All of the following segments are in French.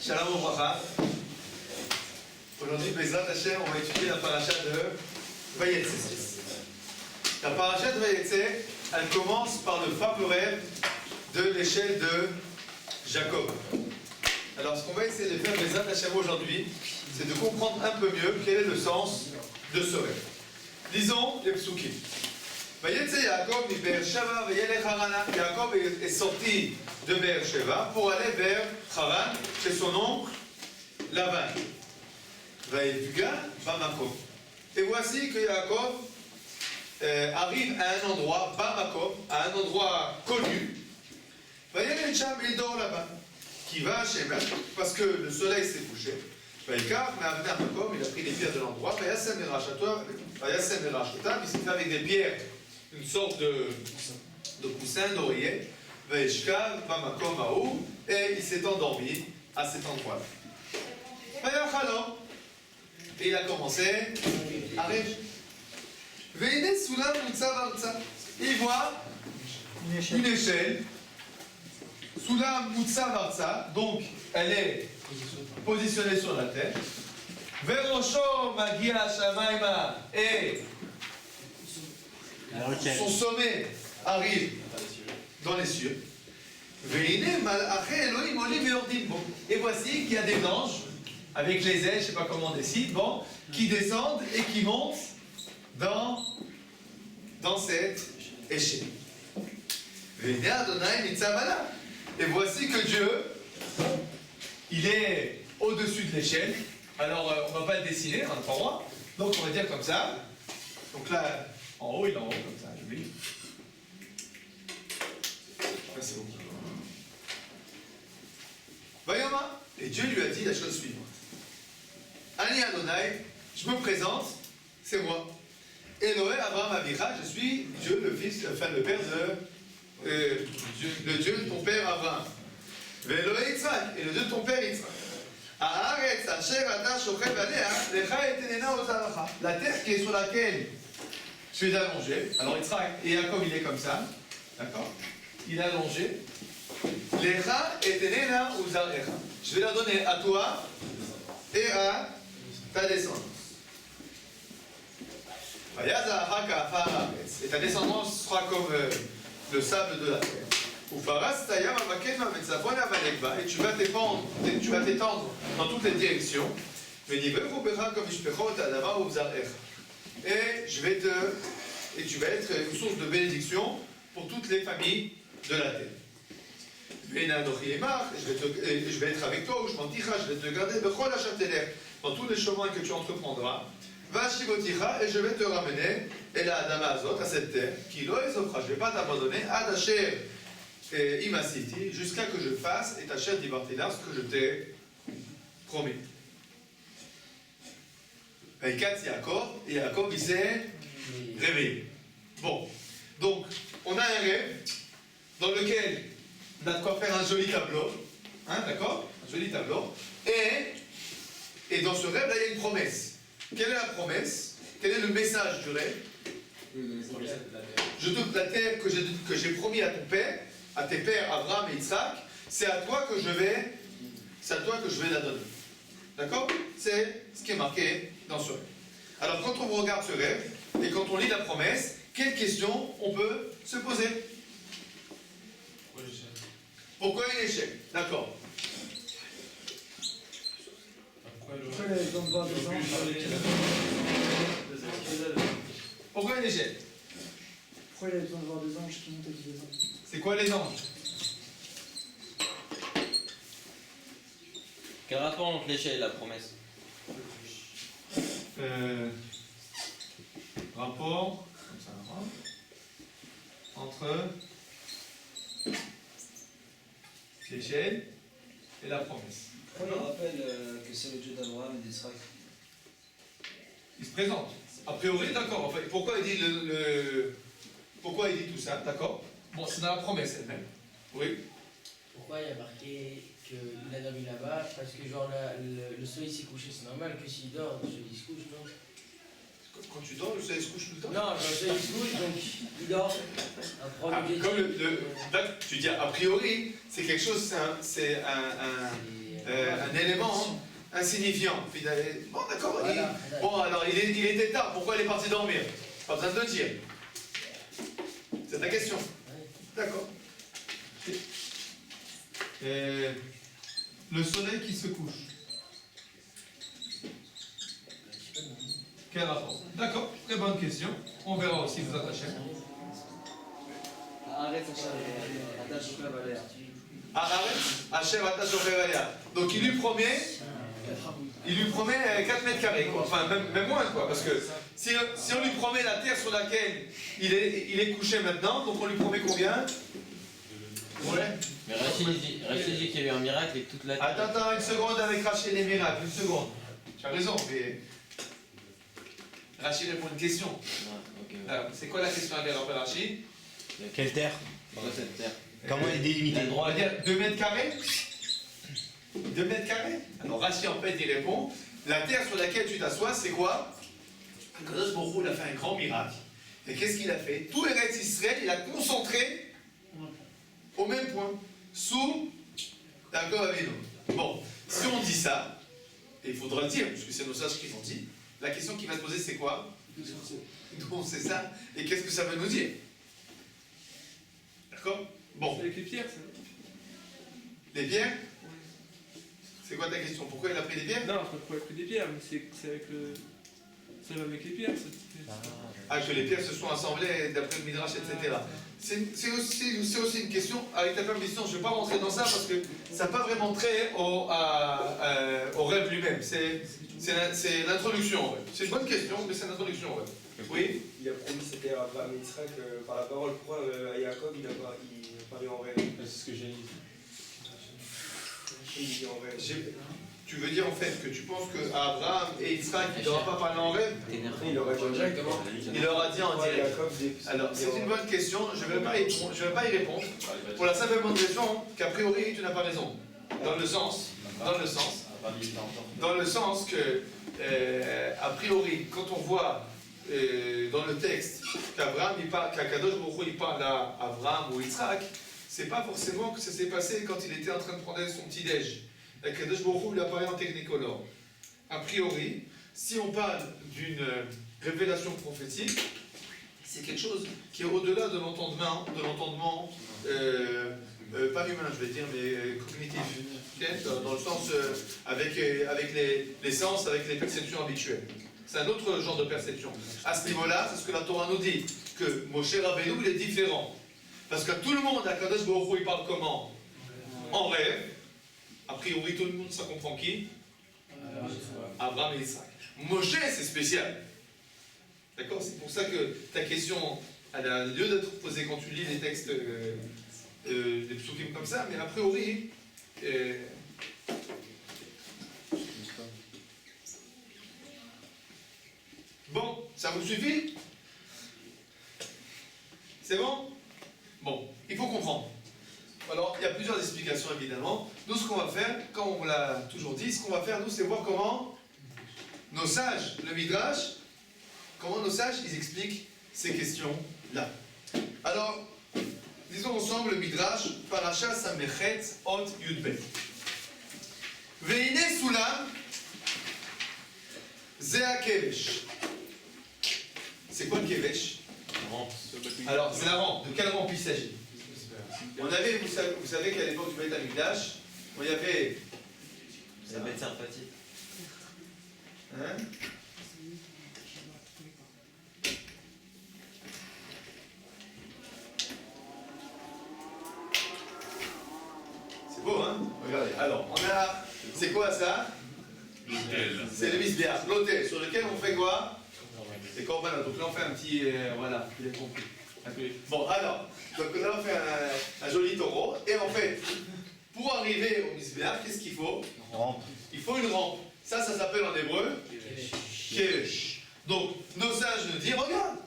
Shalom Obracha. Aujourd'hui, Bezrat Hashem, on va étudier la paracha de Vayetze. La paracha de Vayetze, elle commence par le fameux rêve de l'échelle de Jacob. Alors, ce qu'on va essayer de faire Bezrat Hashem aujourd'hui, c'est de comprendre un peu mieux quel est le sens de ce rêve. Lisons les psukim. Vayetze Yaakov mi Beersheva vayelech Harana. Yaakov est sorti de Beersheva pour aller vers Haran, chez son oncle Lavan. Vayevga Bamakom. Et voici que Yaakov arrive à un endroit, Bamakom, à un endroit connu. Vayelech Sham, il dort là-bas. Qui va chez Shemer, parce que le soleil s'est couché. Vayekar, mais à Bamakom, il a pris les pierres de l'endroit. Vayasem Merachata, il s'est fait avec des pierres une sorte de coussin, d'oreiller. Vayeshkav Bamakom Haou, et il s'est endormi à cet endroit-là. Vayachalom, et il a commencé à rêver. Veine Sulam Mutzav Arza, il voit une échelle. Sulam Mutzav Arza, donc elle est positionnée sur la terre. Verosho Magia Shamaima, et son sommet arrive dans les cieux. Et voici qu'il y a des anges avec les ailes, je ne sais pas comment on décide, bon, qui descendent et qui montent dans cette échelle. Et voici que Dieu, il est au-dessus de l'échelle. Alors on ne va pas le dessiner, on n'a pas le droit. Donc on va dire comme ça. Donc là, en haut, il est en haut, comme ça, joli. Là, c'est bon. Vayoma, et Dieu lui a dit la chose suivante. Ani Adonai, je me présente, c'est moi. Elohe Abraham Avicha, je suis Dieu, le fils, enfin le père le Dieu de ton père Abraham. Velohe Yitzhak, et le Dieu de ton père Yitzhak. Haaretz asher ata shochev alea, lecha etenena ozaracha. La terre qui est sur laquelle je suis allongé. Alors Yitzhak et Jacob, il est comme ça. D'accord? Il est allongé. Lecha etenena uzarecha. Je vais la donner à toi et à ta descendance. Et ta descendance sera comme le sable de la terre. Et tu vas t'étendre dans toutes les directions. Et tu vas être une source de bénédiction pour toutes les familles de la terre. Je vais être avec toi, je vais te garder dans tous les chemins que tu entreprendras. Et je vais te ramener à cette terre. Je ne vais pas t'abandonner jusqu'à que je fasse et ta chair d'Ibartila ce que je t'ai promis. Et Jacob, il s'est réveillé. Bon, donc on a un rêve dans lequel on a de quoi faire un joli tableau, hein, d'accord? Un joli tableau. Et dans ce rêve, là, il y a une promesse. Quelle est la promesse? Quel est le message du rêve? La terre que j'ai promis à ton père, à tes pères Abraham et Isaac, c'est à toi que je vais la donner. D'accord? C'est ce qui est marqué dans ce rêve. Alors quand on regarde ce rêve et quand on lit la promesse, quelles questions on peut se poser? Pourquoi une échelle? D'accord. Pourquoi une échelle? Pourquoi il a besoin de voir des anges qui montent avec des anges? C'est quoi les anges? Quel rapport entre l'échelle et la promesse? Rapport comme ça, entre l'échelle et la promesse. On me rappelle que c'est le Dieu d'Abraham et d'Israël. Il se présente. A priori, d'accord. Enfin, pourquoi il dit pourquoi il dit tout ça? D'accord. Bon, c'est dans la promesse elle-même. Oui. Pourquoi il y a marqué qu'il a dormi là-bas? Parce que genre le soleil s'est couché, c'est normal que s'il dort, le soleil se couche, non? Quand tu dors, le soleil se couche tout le temps? Non, le soleil se couche, donc il dort. Comme là, tu dis a priori, c'est quelque chose, c'est un élément insignifiant. Bon, d'accord. Voilà. Bon, alors il était tard, pourquoi il est parti dormir? Pas besoin de le dire. C'est ta question. D'accord. Le soleil qui se couche. Quel rapport? D'accord, très bonne question. On verra aussi vous attachez. Arrête, attache au cavalier. Hachem attache au Réveilla. Donc il lui promet 4 mètres carrés, quoi. Enfin même moins, quoi, parce que si on lui promet la terre sur laquelle il est couché maintenant, donc on lui promet combien? Ouais. Mais Rachid dit qu'il y a eu un miracle et que toute la terre. Attends une seconde avec Rachid les miracles, une seconde. Tu as raison, mais Rachid répond une question. Ah, ok. Alors, c'est quoi la question à rappelle Rachid? Quelle terre? Pourquoi cette terre? Comment elle est délimitée? On va dire 2 mètres carrés? 2 mètres carrés? Alors Rachid en fait il répond, la terre sur laquelle tu t'assois c'est quoi? Akadosh Baruch Hu, il a fait un grand miracle. Et qu'est-ce qu'il a fait? Tout Eretz Israël il a concentré au même point, sous Yaakov Avinu. Bon, si on dit ça, et il faudra le dire, puisque c'est nos sages qui l'ont dit, la question qui va se poser c'est quoi? Donc c'est ça, et qu'est-ce que ça veut nous dire? D'accord? Bon. C'est avec les pierres, ça. Les pierres? C'est quoi ta question? Pourquoi il a pris des pierres? Non, c'est pas pour avec des pierres, mais c'est avec le. Ça va avec les pierres, ça. Ah, que les pierres se sont assemblées d'après le Midrash, etc. C'est aussi une question, avec ta permission, je ne vais pas rentrer dans ça parce que ça n'a pas vraiment trait au rêve lui-même. C'est l'introduction. Ouais. C'est une bonne question, mais c'est l'introduction. Ouais. Oui? Il a promis c'était à Abraham et Yitzhak par la parole. Pourquoi à Jacob il n'a pas eu en rêve? C'est ce que j'ai dit. Il dit en rêve. Tu veux dire en fait que tu penses qu'Abraham et Yitzhak, il n'aura pas parlé en rêve? Il aurait dit directement. Il leur a dit en direct. Jacob, Alors, c'est une bonne question, je ne vais pas y répondre, pour la simple et bonne raison qu'a priori, tu n'as pas raison. Dans le sens que, a priori, quand on voit dans le texte qu'Akadosh Baruch Hu, il parle à Abraham ou Yitzhak, c'est pas forcément que ça s'est passé quand il était en train de prendre son petit-déj. Akadosh Baruch Hu, il apparaît en technicolore. A priori, si on parle d'une révélation prophétique, c'est quelque chose qui est au-delà de l'entendement, pas humain je vais dire, mais cognitif, dans le sens avec les sens, avec les perceptions habituelles. C'est un autre genre de perception. À ce niveau-là, c'est ce que la Torah nous dit, que Moshe Rabbeinu, il est différent. Parce que tout le monde, à Kadosh Baruch Hu, il parle comment? En rêve. A priori, tout le monde, ça comprend qui? Abraham et Isaac. Moshe, c'est spécial. D'accord? C'est pour ça que ta question, elle a lieu d'être posée quand tu lis les textes, des psukim comme ça, mais a priori, bon, ça vous suffit? C'est bon? Bon, il faut comprendre. Alors, il y a plusieurs explications évidemment. Nous, ce qu'on va faire, comme on l'a toujours dit, ce qu'on va faire, nous, c'est voir comment nos sages, le Midrash, comment nos sages, ils expliquent ces questions-là. Alors, disons ensemble le Midrash, Parasha Samechet Ot Yudbet. Veine Sulam, Zea Kevesh. C'est quoi le Kevesh? Alors, c'est la rampe. De quelle rampe il s'agit? On avait, vous savez qu'à l'époque du Beth Amikdash, il y avait... La bête sympathique. Hein? C'est beau, hein? Regardez. Alors, on a... C'est quoi ça? L'hôtel. C'est le misbéach, l'hôtel, sur lequel on fait quoi? C'est Korbanot. Donc là, on fait un petit... voilà, vous avez compris. Bon, alors, donc là, on fait un joli taureau. Et en fait, pour arriver au misbéach, qu'est-ce qu'il faut? Rampe. Il faut une rampe. Ça s'appelle en hébreu Kevesh. Donc, nos sages nous disent, regarde,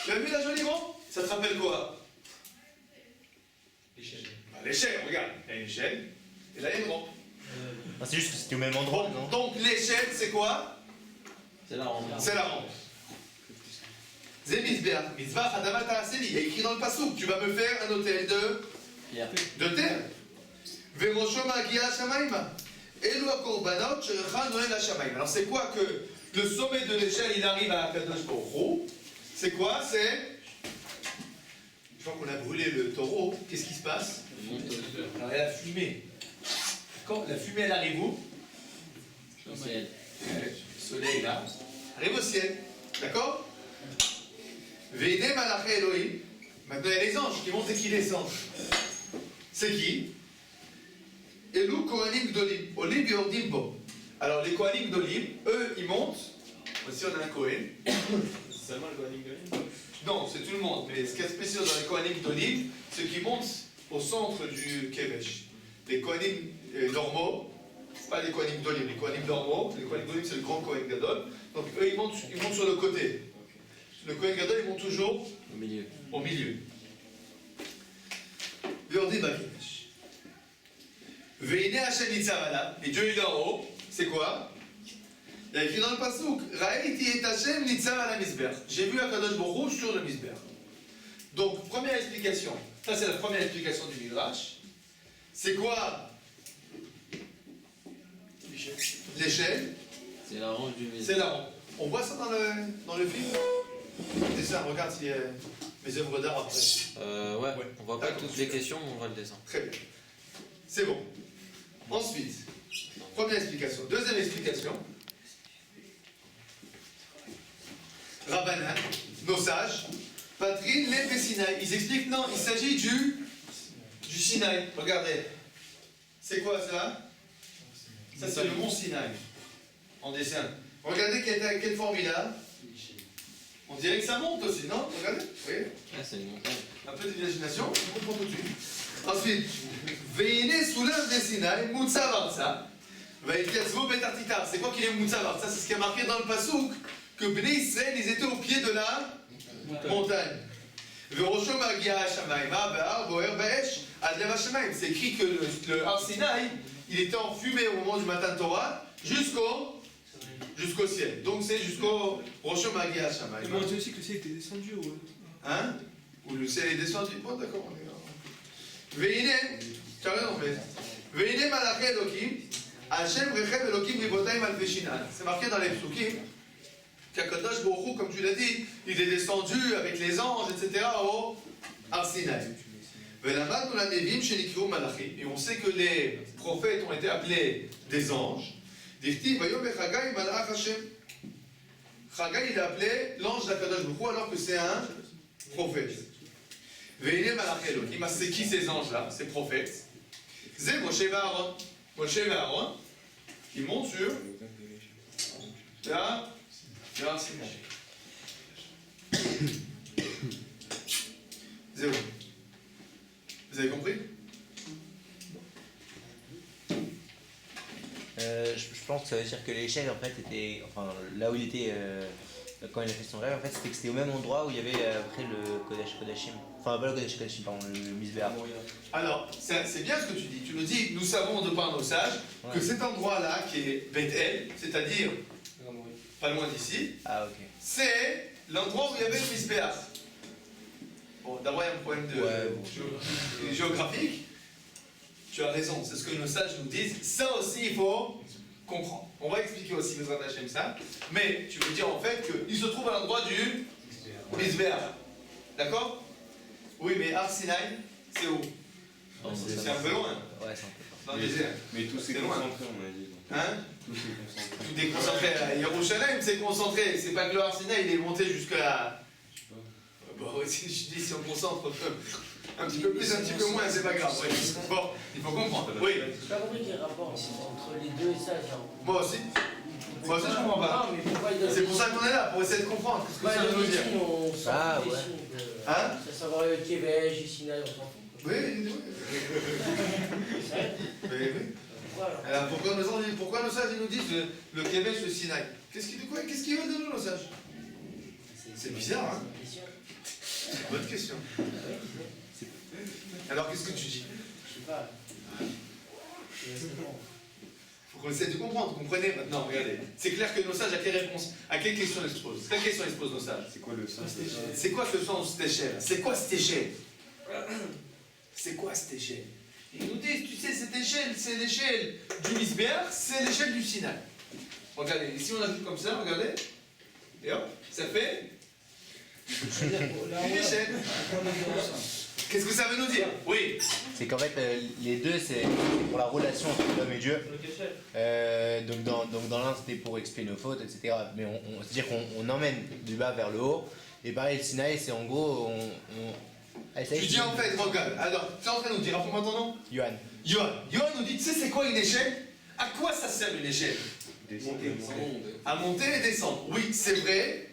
tu as vu la jolie rampe? Ça te rappelle quoi? L'échelle. L'échelle, regarde. Il y a une échelle, et là, il y a une rampe. Ah, c'est juste que c'était au même endroit, non? Donc, l'échelle, c'est quoi? C'est la rampe. C'est la rampe. C'est Mizbeach. Mitzvah Adama Ta'aseli. Il y a écrit dans le Passouk, tu vas me faire un hôtel Pierre. de terre. Verosho Magia Shamaima. Elu hakorbanot sherecha noel hashamayim. Alors c'est quoi que le sommet de l'échelle il arrive à Akadosh Baruch Hu? C'est quoi? C'est une fois qu'on a brûlé le taureau, qu'est-ce qui se passe? Alors il y a la fumée. Quand la fumée elle arrive où? Au ciel. Le soleil là, arrive au ciel. D'accord? Veine malaché Elohim. Maintenant il y a les anges qui montent et qui descendent. C'est qui? Elu Kohanim Gdolim. Olim Yordim Bo. Alors les Kohanim Gdolim, eux ils montent. Voici on a un Kohen. Seulement le Kohanim Gdolim? Non, c'est tout le monde. Mais ce qui est spécial dans les Kohanim Gdolim, c'est qu'ils montent au centre du Kevesh. Les Kohanim normaux, pas les Kohanim Gdolim, les Kohanim normaux. Les Kohanim Gdolim c'est le grand Kohen Gadol. Donc eux ils montent sur le côté. Le Kohen Gadol il monte toujours Au milieu. au milieu. Yordim Bakevesh. Veine Hashem Nitzav Alav, et Dieu il est en haut, c'est quoi? Il y a écrit dans le Passouk, Ra'iti et Hashem Nitzav Ala Mizbeach. J'ai vu Akadosh Baruch Hu sur le Mizbeach. Donc, première explication, ça c'est la première explication du Midrash. C'est quoi? L'échelle, C'est la ronge du milieu. c'est la ronde. On voit ça dans le film? Dessin, regarde si mes œuvres d'art après. Ouais, on voit pas D'accord. toutes les questions, mais on voit le dessin. Très bien. C'est bon. Ensuite, première explication. Deuxième explication. Rabbanan, nos sages, Patrin, Lep Sinaï. Ils expliquent non, il s'agit du Sinaï. Regardez. C'est quoi ça? Ça c'est le mont Sinaï. En dessin. Regardez quelle forme il a. On dirait que ça monte aussi, non? Regardez. Vous voyez? Ah, c'est une montagne. Un peu d'imagination, on comprend tout de suite. Ensuite, Veine Soulav de Sinaï, Moutsav Artsa, Vaïtiatzvo Betartitar. C'est quoi qu'il est Moutsav Artsa? C'est ce qui est marqué dans le Passouk, que Bnei Israël, ils étaient au pied de la montagne. Veroshom Agia Hashamayim, Ba'ar Boer Ba'esh, Adlev Hashamayim. C'est écrit que le Har Sinaï, il était enfumé au moment du matin de Torah, jusqu'au ciel. Donc c'est jusqu'au Roshom Agia Et Hashamayim. moi, on dit aussi que le ciel était descendu. Ouais. Hein? Ou le ciel est descendu. Bon, d'accord, on est là. Veine, tu as raison, en fait. Veine Malaché Elohim, Hashem Rechem Elohim Ribotaim Alveshinan. C'est marqué dans les psukim qu'Akadosh Baruch Hu, comme tu l'as dit, il est descendu avec les anges, etc. au Har Sinaï. Velamad nous la Nevim Shenikru Malachim. Et on sait que les prophètes ont été appelés des anges. Dirti Vayom Echagai Malach Hashem. Chagai, il a appelé l'ange d'Akadosh Baruch Hu alors que c'est un prophète. Veine Malaché Elohim, c'est qui ces anges-là, ces prophètes? C'est Moshe et Aaron. Moshe et Aaron, qui montent sur là, là, c'est Zéro. Vous avez compris? Je pense que ça veut dire que l'échelle en fait était, enfin là où il était quand il a fait son rêve, en fait c'était que c'était au même endroit où il y avait après le Kodesh Kodashim, enfin pas le Kodesh Kodashim, pardon, le Mizbeach. Alors, c'est bien ce que tu dis. Tu nous dis, nous savons de par nos sages que cet endroit-là, qui est Bethel, c'est-à-dire pas loin d'ici, Ah ok. c'est l'endroit où il y avait le Mizbeach. Bon, d'abord il y a un problème de géographique. Tu as raison, c'est ce que nos sages nous disent. Ça aussi, il faut comprendre. On va expliquer aussi Bezrat Hashem ça. Mais tu veux dire en fait qu'il se trouve à l'endroit du Mizbeach. D'accord? Oui, mais Har Sinaï, c'est où? C'est un peu loin. Ouais, c'est un peu. Dans le désert. Mais tout s'est C'est loin. concentré, on a dit. Hein? Tout s'est concentré. Tout est concentré. Yerushalayim, c'est concentré. C'est pas que le Har Sinaï, il est monté jusqu'à. Bon, si je dis si on concentre un petit peu plus, un petit peu moins, c'est pas grave. Ouais. Bon, il faut comprendre. Oui, J'ai pas compris quel rapport entre les deux et ça, genre. moi aussi. Moi aussi, je comprends pas. Non, mais pourquoi il donne C'est pour ça qu'on est là, pour essayer de comprendre. Qu'est-ce que ça veut dire? on sent Ah, des ouais. signes de- Hein? À savoir le Québec, Sinaï, on s'en fout. Oui, oui. Oui, oui. Voilà. Alors pourquoi nos sages ils nous disent le Québec, le Sinaï? Qu'est-ce qu'ils veulent de nous, nos sages? C'est bizarre, hein? Bonne question. Alors qu'est-ce que tu dis? Je sais pas. Faut qu'on essaie de comprendre, comprenez maintenant, regardez. C'est clair que nos sages, à quelle réponse, à quelle question ils se posent? Quelle question ils se posent nos sages? C'est quoi le sens? C'est quoi ce sens de cette échelle? C'est quoi cette échelle? C'est quoi cette échelle? Ils nous disent, tu sais, cette échelle, c'est l'échelle du Misbéach, c'est l'échelle du Sinaï. Regardez, ici on a tout comme ça, regardez. Et hop, ça fait une échelle. Qu'est-ce que ça veut nous dire? Oui. C'est qu'en fait, les deux, c'est pour la relation entre l'homme et Dieu. Donc dans l'un, c'était pour expier nos fautes, etc. Mais c'est-à-dire qu'on emmène du bas vers le haut. Et pareil, le Sinaï, c'est en gros, Tu dis en fait, regarde, alors, tu es en train de nous dire, rappelle-moi ton nom? Johan. Johan nous dit, tu sais c'est quoi une échelle? À quoi ça sert une échelle? À monter et descendre. Oui, c'est vrai,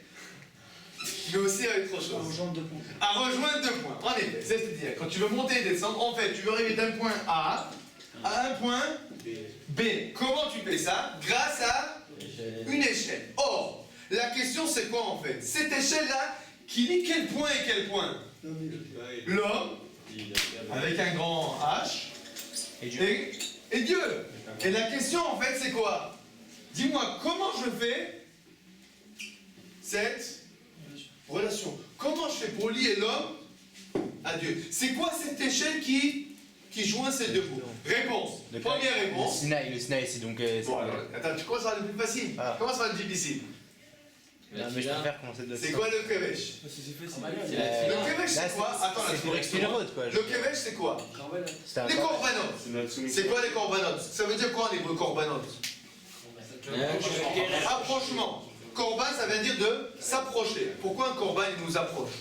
mais aussi à autre chose. À rejoindre 2 points. À rejoindre 2 points. En effet, c'est-à-dire, quand tu veux monter et descendre, en fait, tu veux arriver d'un point A à un point B. Comment tu fais ça? Grâce à une échelle. Or, la question c'est quoi en fait? Cette échelle-là, qui lie quel point et quel point? L'homme, avec un grand H, Et Dieu. et Dieu. Et la question en fait c'est quoi? Dis-moi, comment je fais cette relation? Comment je fais pour lier l'homme à Dieu? C'est quoi cette échelle qui joint ces deux bouts? Réponse. Première réponse. Le Sinaï, c'est donc. Bon, alors, attends, tu commences par le plus facile. Ah. Comment ça va le difficile? Non, mais je préfère commencer de C'est quoi le kevesh? C'est facile. Le kevesh c'est quoi? Attends, là, c'est pour expier la faute, quoi. Le kevesh c'est quoi? C'est un Les corbanotes. C'est quoi les corbanotes? Ça veut dire quoi en hébreu corbanotes? Approchement. Corban, ça veut dire de s'approcher. Pourquoi un corban il nous approche?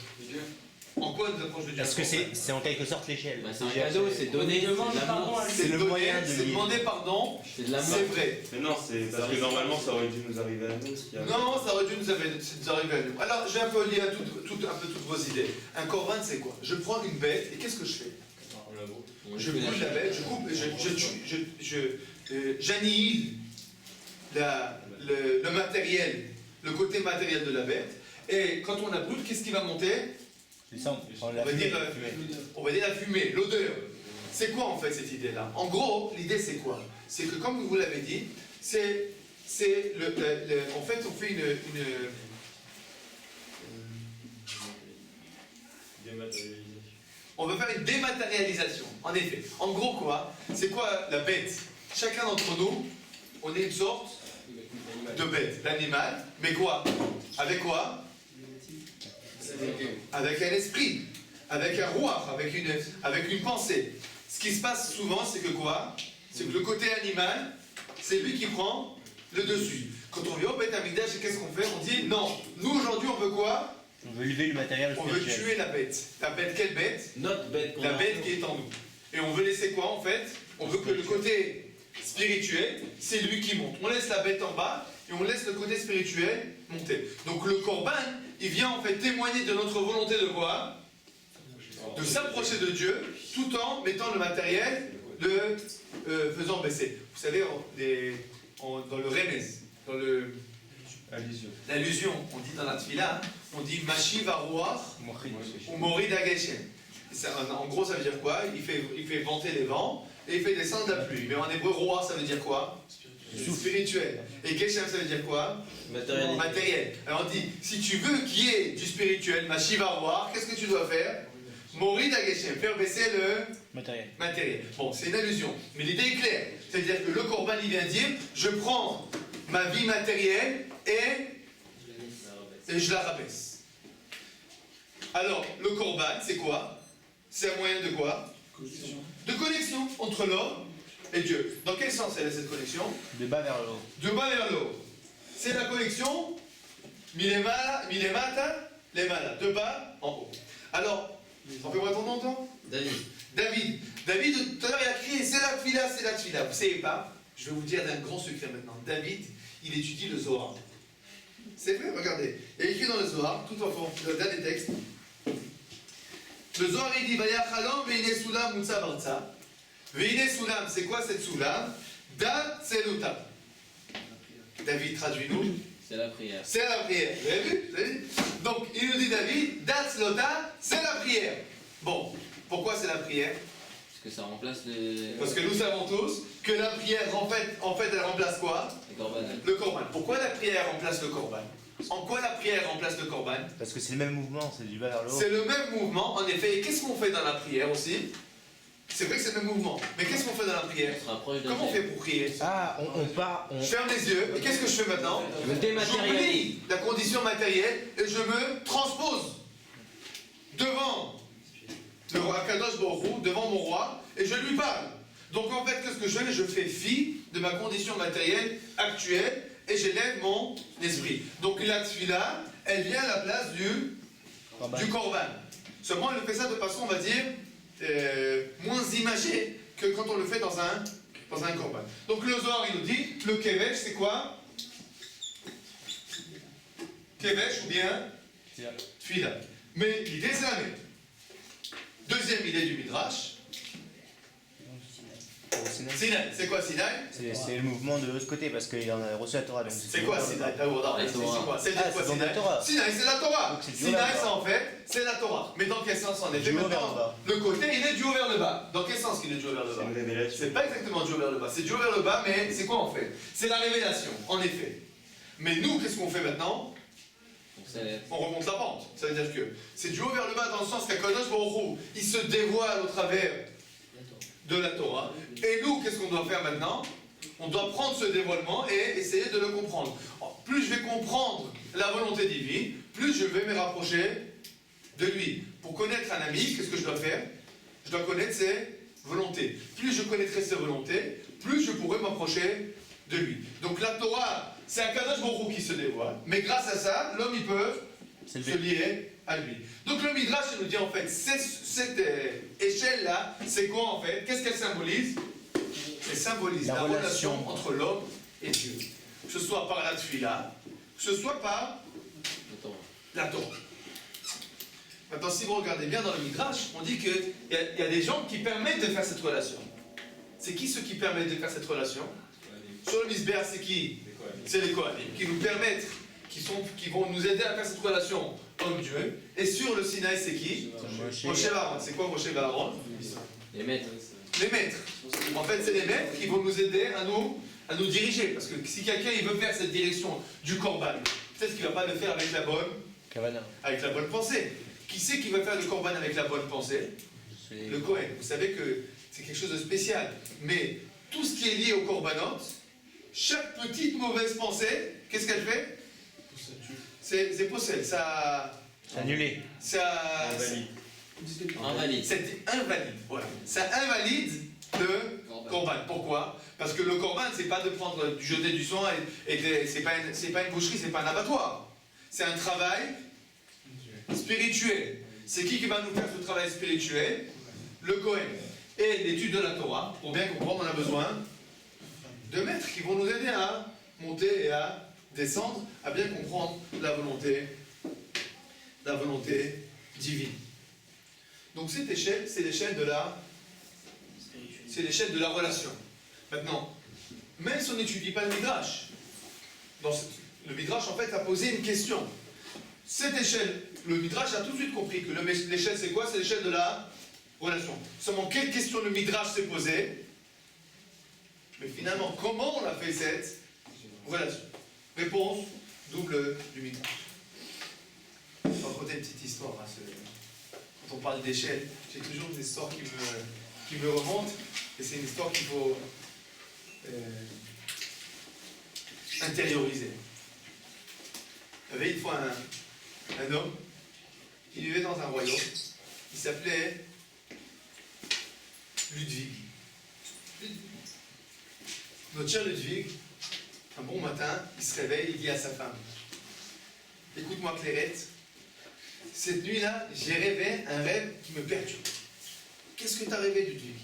En quoi il nous approche de Dieu? Parce que c'est en quelque sorte l'échelle. Bah, c'est un cadeau, c'est donner, c'est de l'amour. C'est le donner, moyen de c'est lier. demander pardon. C'est de l'amour. C'est vrai. Mais non, c'est parce que normalement ça aurait dû nous arriver à nous. Ce qui arrive. Non, ça aurait dû nous arriver à nous. Alors, j'ai un peu lié à un peu toutes vos idées. Un corban, c'est quoi? Je prends une bête et qu'est-ce que je fais? Je brûle la bête, je coupe, j'annihile le matériel, le côté matériel de la bête. Et quand on la brûle, qu'est-ce qui va monter? On va dire la fumée, l'odeur. C'est quoi en fait cette idée-là? En gros, l'idée c'est quoi? C'est que comme vous l'avez dit, en fait on fait on veut faire une dématérialisation. En effet. En gros quoi? C'est quoi la bête? Chacun d'entre nous, on est une sorte de bête, d'animal. Mais quoi? Avec quoi? Avec un esprit, avec un roi, avec une pensée. Ce qui se passe souvent, c'est que quoi? C'est que le côté animal, c'est lui qui prend le dessus. Quand on vient au Beth Amikdash, qu'est-ce qu'on fait? On dit non, nous aujourd'hui on veut quoi? On veut lever le matériel On veut spirituel. tuer la bête. La bête, quelle bête? Notre bête. La bête qui est en nous. Et on veut laisser quoi en fait? On veut que le côté spirituel, c'est lui qui monte. On laisse la bête en bas et on laisse le côté spirituel monter. Donc le Corban, il vient en fait témoigner de notre volonté de quoi? De s'approcher de Dieu tout en mettant le matériel, le faisant baisser. Vous savez, dans le Remez, dans l'allusion, on dit dans la Tfila, on dit Mashiv Aruach ou Morid Ageshem. En gros, ça veut dire quoi? Il fait vanter les vents et il fait descendre la pluie. Mais en hébreu, Ruach, ça veut dire quoi? Spirituel. Et Geshem, ça veut dire quoi? Matériel. Alors on dit, si tu veux qu'il y ait du spirituel, Mashiv Aruach, qu'est-ce que tu dois faire? Morid Ageshem, faire baisser le matériel. Bon, c'est une allusion, mais l'idée est claire. C'est-à-dire que le Corban, il vient dire, je prends ma vie matérielle et je la rabaisse. Alors, le Corban, c'est quoi? C'est un moyen de quoi? De connexion entre l'homme et Dieu. Dans quel sens elle est cette connexion? De bas vers le haut. De bas vers le haut. C'est la connexion milemata, lemala, de bas en haut. Alors, rappelez-moi ton nom, toi? David, tout à l'heure, il a crié, c'est la tfila, c'est la tfila. Vous savez pas? Je vais vous dire d'un grand secret maintenant. David, il étudie le Zohar. C'est vrai, regardez. Il y a écrit dans le Zohar, tout en fond, le dernier texte. Le Zohar, il dit, Vaya chalom, veine sulam, mutsa barza. Veine sulam, c'est quoi cette sulam? Da tseluta. David, traduis-nous. C'est la prière. C'est la prière. Vous avez vu? Donc, il nous dit David, Da tseluta, c'est la prière. Bon, pourquoi c'est la prière? Parce que ça remplace les. Parce que nous savons tous que la prière, en fait, elle remplace quoi? Les corbanes. Le Corban. Pourquoi la prière remplace le Corban? En quoi la prière remplace le Corban? Parce que c'est le même mouvement, c'est du bas vers le haut. C'est le même mouvement, en effet. Et qu'est-ce qu'on fait dans la prière aussi? C'est vrai que c'est le même mouvement. Mais qu'est-ce qu'on fait dans la prière? On se rapproche de Comment on Dieu. fait pour prier? Ah, on part. Je ferme les yeux, et qu'est-ce que je fais maintenant? Je dématérialise. J'oublie la condition matérielle et je me transpose devant le roi Kadosh Baruch Hu, devant mon roi, et je lui parle. Donc en fait, qu'est-ce que je fais? Je fais fi de ma condition matérielle actuelle et j'élève mon esprit. Donc la tefila, elle vient à la place du korban. Seulement, elle fait ça de façon, on va dire, moins imagée que quand on le fait dans un korban. Donc le Zohar, il nous dit, le kevesh, c'est quoi? Kevesh ou bien tefila. Mais l'idée, c'est la même. Deuxième idée du Midrash. Sinaï, c'est quoi Sinaï? C'est le mouvement de l'autre côté parce qu'il en a reçu la Torah. C'est quoi Sinaï? C'est quoi? C'est quoi dans la Sinaï? Torah. Sinaï, c'est la Torah. Donc, c'est du haut Sinaï, vers le ça bas. en fait, c'est la Torah. Mais dans quel sens en effet? Du haut vers le Maintenant, bas. le côté, il est du haut vers le bas. Dans quel sens qu'il est du haut vers le C'est bas? une révélation. C'est pas exactement du haut vers le bas. C'est du haut vers le bas, mais c'est quoi en fait? C'est la révélation, en effet. Mais nous, qu'est-ce qu'on fait maintenant? On remonte la pente. Ça veut dire que c'est du haut vers le bas dans le sens qu'Akadosh Baruch Hu, il se dévoile au travers de la Torah. Et nous, qu'est-ce qu'on doit faire maintenant? On doit prendre ce dévoilement et essayer de le comprendre. Plus je vais comprendre la volonté divine, plus je vais me rapprocher de lui. Pour connaître un ami, qu'est-ce que je dois faire? Je dois connaître ses volontés. Plus je connaîtrai ses volontés, plus je pourrai m'approcher de lui. Donc la Torah, c'est un Kadosh Baruch Hu qui se dévoile. Mais grâce à ça, l'homme, il peut se lier à lui. Donc le Midrash, il nous dit en fait, cette échelle-là, c'est quoi en fait? Qu'est-ce qu'elle symbolise? Elle symbolise la relation entre l'homme et Dieu. Que ce soit par la tefila, que ce soit par la Torah. Maintenant, si vous regardez bien dans le Midrash, on dit qu'il y a des gens qui permettent de faire cette relation. C'est qui ceux qui permettent de faire cette relation? Sur le Misbéach, c'est qui? C'est les Kohanim, qui nous permettent, qui vont nous aider à faire cette relation homme-Dieu. Et sur le Sinaï, c'est qui? Moshe et Aaron. C'est quoi Moshe et Aaron? Les maîtres. Les maîtres. En fait, c'est les maîtres qui vont nous aider à nous diriger. Parce que si quelqu'un il veut faire cette direction du korban, peut-être qu'il ne va pas le faire avec la bonne pensée. Qui c'est qui va faire le korban avec la bonne pensée? Le Kohen. Vous savez que c'est quelque chose de spécial. Mais tout ce qui est lié au korbanot, chaque petite mauvaise pensée, qu'est-ce qu'elle fait? C'est possède. Ça. Annulé. Ça. Invalide. C'est invalide. Voilà. Ça invalide le korban. Pourquoi? Parce que le korban, c'est pas de prendre, du jeter du sang c'est pas une boucherie, c'est pas un abattoir. C'est un travail spirituel. C'est qui va nous faire ce travail spirituel? Le Kohen. Et l'étude de la Torah, pour bien comprendre, on a besoin de maîtres qui vont nous aider à monter et à descendre, à bien comprendre la volonté divine. Donc cette échelle, c'est l'échelle de la relation. Maintenant, même si on n'étudie pas le Midrash, le Midrash en fait a posé une question. Cette échelle, le Midrash a tout de suite compris que l'échelle c'est quoi? C'est l'échelle de la relation. Seulement, quelle question le Midrash s'est posée? Mais finalement, comment on a fait cette relation? Réponse double du Midrash. Je vais raconter une petite histoire. Quand on parle d'échelle, j'ai toujours des histoires qui me remontent. Et c'est une histoire qu'il faut intérioriser. Il y avait une fois un homme qui vivait dans un royaume. Il s'appelait Ludwig. Notre cher Ludwig, un bon matin, il se réveille, il dit à sa femme: écoute-moi Clairette, cette nuit-là, j'ai rêvé un rêve qui me perturbe. Qu'est-ce que tu as rêvé, Ludwig?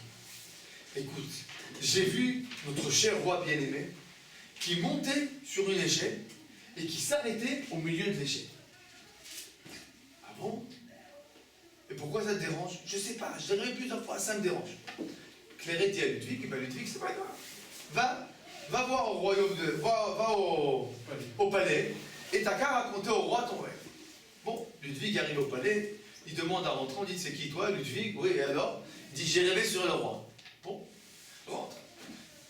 Écoute, j'ai vu notre cher roi bien-aimé qui montait sur une échelle et qui s'arrêtait au milieu de l'échelle. Ah bon? Et pourquoi ça te dérange? Je sais pas, je l'ai rêvé plusieurs fois, ça me dérange. Clairette dit à Ludwig: et ben Ludwig, c'est pas grave. Va voir au royaume va au palais et t'as qu'à raconter au roi ton rêve. Bon, Ludwig arrive au palais, il demande à rentrer, on dit: c'est qui toi, Ludwig? Oui, et alors? Il dit: j'ai rêvé sur le roi. Bon, rentre.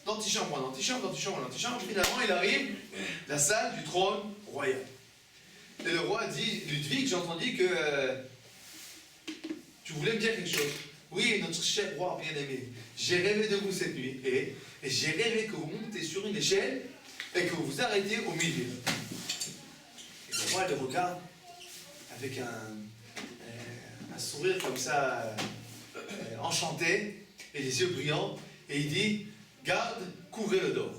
D'antichambre, finalement il arrive la salle du trône royal. Et le roi dit: Ludwig, j'ai entendu que tu voulais me dire quelque chose. oui, notre cher roi bien-aimé, j'ai rêvé de vous cette nuit, et j'ai rêvé que vous montez sur une échelle et que vous vous arrêtez au milieu. Et le roi le regarde avec un sourire comme ça, enchanté, et les yeux brillants, et il dit, garde, couvrez-le d'or.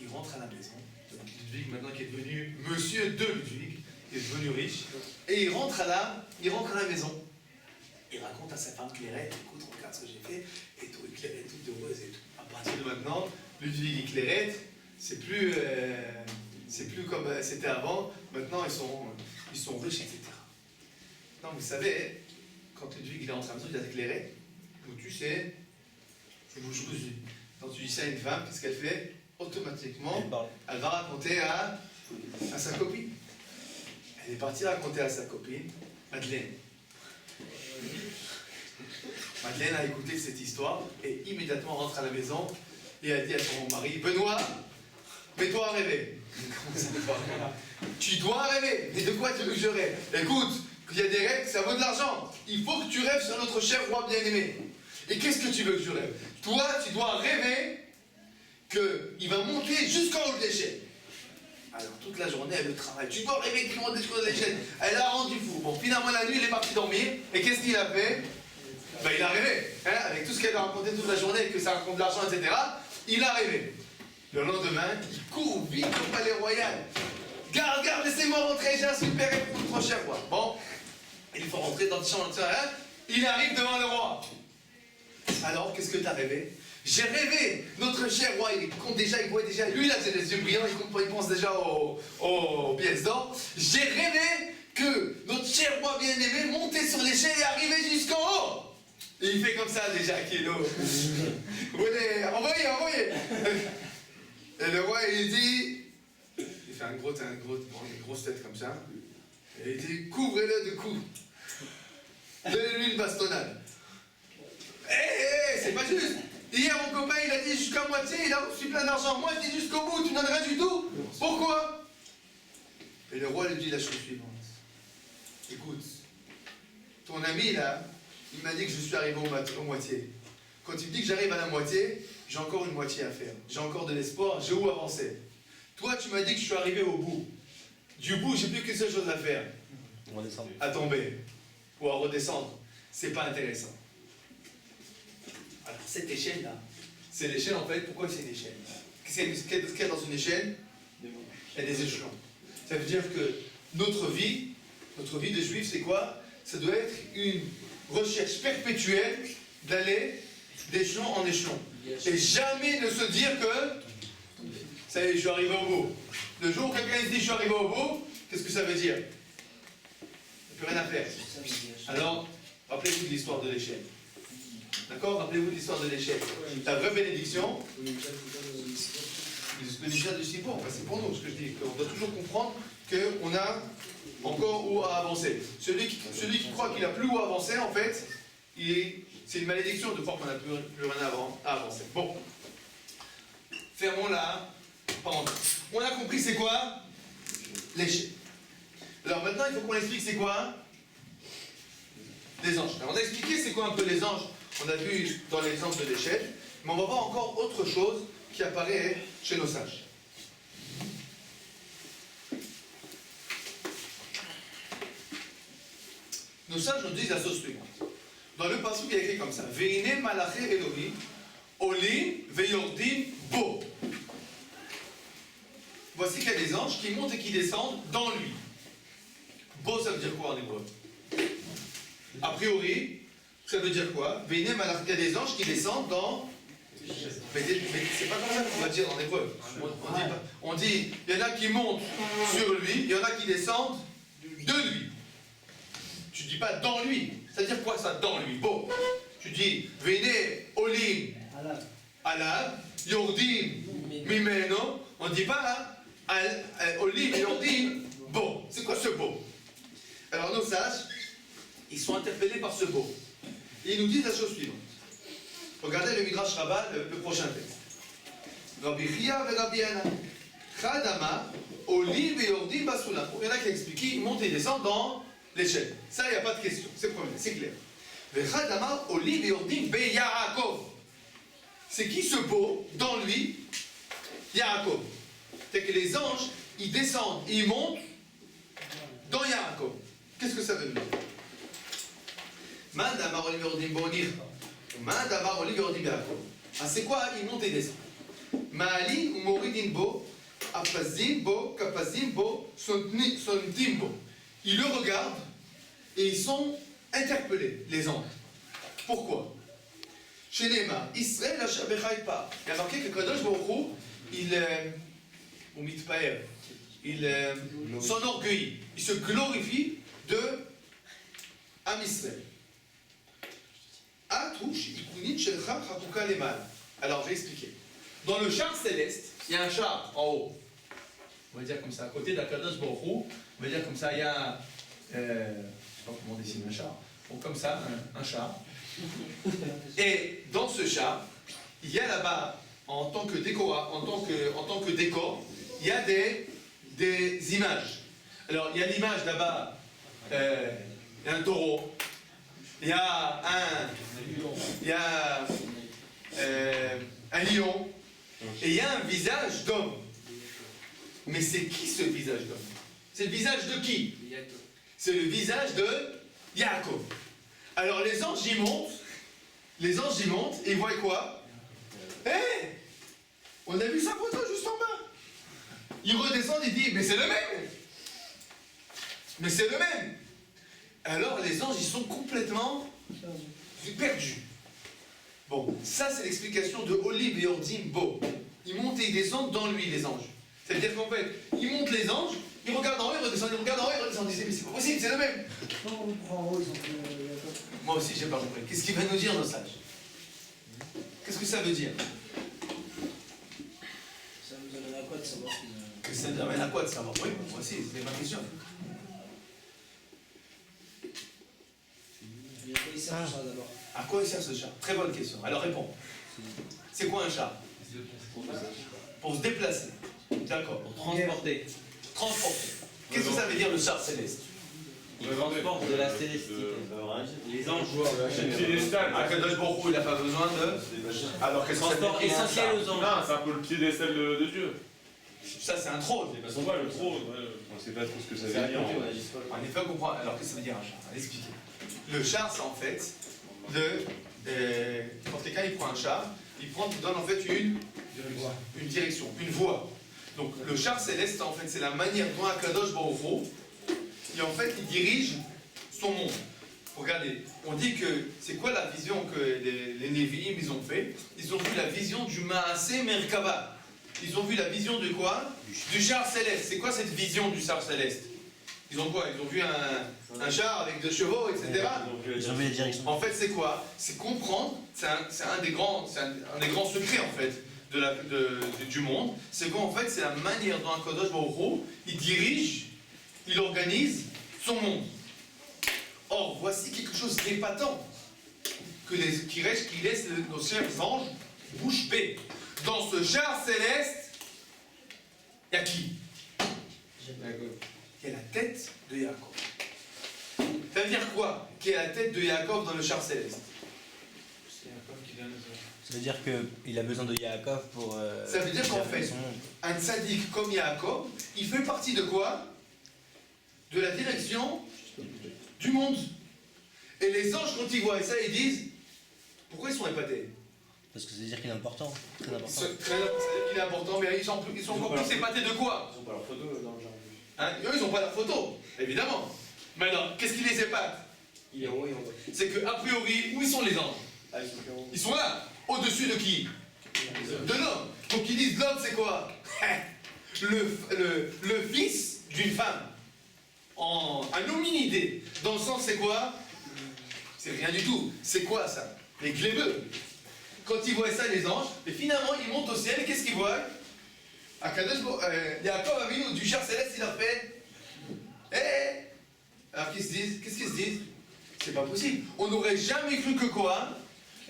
Il rentre à la maison, donc Ludwig maintenant qui est devenu monsieur de Ludwig, qui est devenu riche, et il rentre à la maison. Il raconte à sa femme Clairette, écoute, regarde ce que j'ai fait, et tout, et Clairette toute heureuse et tout. À partir de maintenant, Ludwig et Clairette, c'est plus comme c'était avant, maintenant ils sont riches, etc. Non, vous savez, quand Ludwig il est rentré à la maison, il a Clairette, donc tu sais, c'est bouche cousue. Quand tu dis ça à une femme, qu'est-ce qu'elle fait? Automatiquement, elle va raconter à sa copine. Elle est partie raconter à sa copine, Madeleine. Madeleine a écouté cette histoire et immédiatement rentre à la maison et a dit à son mari, Benoît, mets-toi à rêver. Tu dois rêver. Mais de quoi tu veux que je rêve? Écoute, il y a des rêves, ça vaut de l'argent. Il faut que tu rêves sur notre cher roi bien-aimé. Et qu'est-ce que tu veux que je rêve? Toi, tu dois rêver qu'il va monter jusqu'en haut de l'échelle. Alors, toute la journée, elle le travaille. Tu dois rêver qu'il monte jusqu'en haut de l'échelle. Elle l'a rendu fou. Bon, finalement, la nuit, il est parti dormir. Et qu'est-ce qu'il a fait? Ben, il a rêvé. Hein, avec tout ce qu'elle a raconté toute la journée, que ça raconte de l'argent, etc. Il a rêvé. Le lendemain, il court vite au palais royal. Garde, laissez-moi rentrer, j'ai un super rêve pour notre cher roi. Bon, il faut rentrer dans le champ, hein. Il arrive devant le roi. Alors, qu'est-ce que tu as rêvé? J'ai rêvé, notre cher roi, il compte déjà, il voit déjà, lui il a les yeux brillants, il pense déjà aux pièces d'or. J'ai rêvé que notre cher roi bien-aimé montait sur l'échelle et arrivait jusqu'en haut. Et il fait comme ça déjà, Kilo. Envoyez. Et le roi il dit, il fait une grosse tête comme ça, et il dit, couvrez-le de coups. Donnez-lui une bastonnade. C'est pas juste. Hier, mon copain, il a dit jusqu'à moitié, il a reçu plein d'argent. Moi, je dis jusqu'au bout, tu n'en as rien du tout. Pourquoi? Et le roi lui dit la chose suivante. Écoute, ton ami, là, il m'a dit que je suis arrivé au moitié. Quand il me dit que j'arrive à la moitié, j'ai encore une moitié à faire. J'ai encore de l'espoir, j'ai où avancer. Toi, tu m'as dit que je suis arrivé au bout. Du bout, j'ai plus qu'une seule chose à faire. À tomber. Ou à redescendre. C'est pas intéressant. Alors cette échelle-là, c'est l'échelle en fait, pourquoi c'est une échelle? Qu'est-ce qu'il y a dans une échelle? Il y a des échelons. Ça veut dire que notre vie de juif, c'est quoi? Ça doit être une recherche perpétuelle d'aller d'échelon en échelon. Et jamais ne se dire que, ça y est, je suis arrivé au bout. Le jour où quelqu'un se dit je suis arrivé au bout, qu'est-ce que ça veut dire? Il n'y a plus rien à faire. Alors, rappelez-vous de l'histoire de l'échelle. D'accord? Rappelez-vous de l'histoire de l'échelle. La vraie bénédiction, le mystère du Sipon, c'est pour nous ce que je dis. On doit toujours comprendre qu'on a encore où à avancer. Celui qui croit qu'il a plus où avancer, en fait, c'est une malédiction de croire qu'on n'a plus rien à avancer. Bon. Fermons là. On a compris c'est quoi? L'échelle. Alors maintenant, il faut qu'on explique c'est quoi? Les anges. Alors on a expliqué c'est quoi un peu les anges. On a vu dans l'exemple de l'échelle, mais on va voir encore autre chose qui apparaît chez nos sages. Nos sages nous disent la chose suivante. Dans le passage, il y a écrit comme ça. Veine malaché Elohim, olim veyordim bo. Voici qu'il y a des anges qui montent et qui descendent dans lui. Bo, ça veut dire quoi en hébreu? A priori, ça veut dire quoi? Veine malaché, il y a des anges qui descendent dans... Mais c'est pas comme ça qu'on va dire en hébreu. On dit, il y en a qui montent sur lui, il y en a qui descendent de lui. Tu dis pas dans lui. C'est-à-dire quoi ça, dans lui? Bon, tu dis, Vene olim alab, yordim mimeno. On ne dit pas, olim yordim, bon. C'est quoi ce beau? Alors nos sages, ils sont interpellés par ce beau. Et ils nous disent la chose suivante. Regardez le Midrash Rabbah, le prochain texte. Rabbi Chia et Rabbi Yana. Chadama, olim et yordim basula. Il y en a qui expliquent, ils montent et descendent dans l'échelle. Ça, il n'y a pas de question. C'est premier, c'est clair. Vechad amar olim veyordim be Yaakov. C'est qui ce beau dans lui? Yaakov. C'est que les anges, ils descendent, ils montent dans Yaakov. Qu'est-ce que ça veut dire? Man amar olim veyordim bo nir. Man amar olim veyordim be Yaakov. Ah, c'est quoi? Ils montent et descendent. Ma'alin ou moridin bo, apazim bo, kapazim bo, sontim bo. Ils le regardent et ils sont interpellés, les anges. Pourquoi? Chez Néma, Israël Hashabechai Pa. Il y a marqué que Kadosh Baruch Hu, il s'enorgueillit, il se glorifie de Am Israël. Alors, je vais expliquer. Dans le char céleste, il y a un char en haut. On va dire comme ça, à côté d'Akadosh Baruch Hu, on va dire comme ça, il y a je ne sais pas comment dessiner un char. Bon, comme ça, un char. Et dans ce char, il y a là-bas, en tant que décor, il y a des images. Alors, il y a l'image là-bas, il y a un taureau, il y a un lion, et il y a un visage d'homme. Mais c'est qui ce visage d'homme? C'est le visage de qui? C'est le visage de Yaakov. Alors les anges y montent, et ils voient quoi? Hé, on a vu sa photo juste en bas. Ils redescendent, ils disent, mais c'est le même. Mais c'est le même. Alors les anges, ils sont complètement perdus. Bon, ça c'est l'explication de Olim et Ordim Bo. Ils montent et ils descendent dans lui, les anges. C'est-à-dire qu'en fait, ils montent les anges, ils regardent en haut, ils redescendent, ils regardent en haut, ils redescendent, ils disent, mais c'est pas possible, c'est le même. Moi aussi, j'ai pas compris. Qu'est-ce qu'il va nous dire, nos sages? Qu'est-ce que ça veut dire? Ça nous amène à quoi de savoir Que ça nous amène à quoi de savoir? Oui, moi aussi, c'est ma question. À quoi il sert ce char? Très bonne question. Alors réponds. C'est quoi un char? Pour se déplacer. D'accord. Pour transporter. Transporter. Qu'est-ce que ça veut dire le char céleste? Il transporte de la célestique. Les anges voient. Akadosh Baruch Hu, il n'a pas besoin de. Alors qu'est-ce que ça veut Transport dire? essentiel aux anges. Non, c'est un peu le piédestal de Dieu. Ça, c'est un trône. On voit le trône, on sait pas trop ce que ça veut dire. En effet, on comprend. Alors qu'est-ce que ça veut dire un char? Allez expliquer. Le char, c'est en fait quand quelqu'un il prend un char, il donne en fait une direction, une voie. Donc le char céleste, en fait, c'est la manière dont Akadosh Baruch Hu, et en fait, il dirige son monde. Regardez, on dit que c'est quoi la vision que les Névi'im ils ont fait? Ils ont vu la vision du Maaseh Merkava. Ils ont vu la vision de quoi? Du char céleste. C'est quoi cette vision du char céleste? Ils ont quoi? Ils ont vu un char avec 2 chevaux, etc. Ils ont vu les directions. En fait, c'est quoi? C'est comprendre, c'est un des grands secrets, en fait, du monde. C'est qu'en fait, c'est la manière dont un Kadosh Baruch Hu, il dirige, il organise son monde. Or, voici quelque chose d'épatant qui laisse nos chers anges bouche bée. Dans ce char céleste, il y a qui? Il y a la tête de Yaakov. Ça veut dire quoi? Qui est la tête de Yaakov dans le char céleste? Ça veut dire qu'il a besoin de Yaakov pour. Ça veut dire qu'en fait, son monde. un tzaddik comme Yaakov, il fait partie de quoi? De la direction du monde. Et les anges, quand ils voient ça, ils disent, pourquoi ils sont épatés? Parce que ça veut dire qu'il est important. Très important. Ça veut dire qu'il est important, mais ils sont beaucoup plus épatés de quoi? Ils ont pas leur photo dans le jardin. Hein? Eux, ils n'ont pas leur photo, évidemment. Maintenant, qu'est-ce qui les épate? Il est en haut et en bas. C'est qu'a priori, où sont les anges? Ah, ils sont plus en haut. Ils sont là, au-dessus de qui? De l'homme. Donc ils disent l'homme c'est quoi? le fils d'une femme. Un hominidé. Dans le sens c'est quoi? C'est rien du tout. C'est quoi ça? Les glébeux. Quand ils voient ça les anges, et finalement ils montent au ciel et qu'est-ce qu'ils voient? Yaakov Avinu du char céleste il leur fait alors qu'est-ce qu'ils se disent? C'est pas possible. On n'aurait jamais cru que quoi?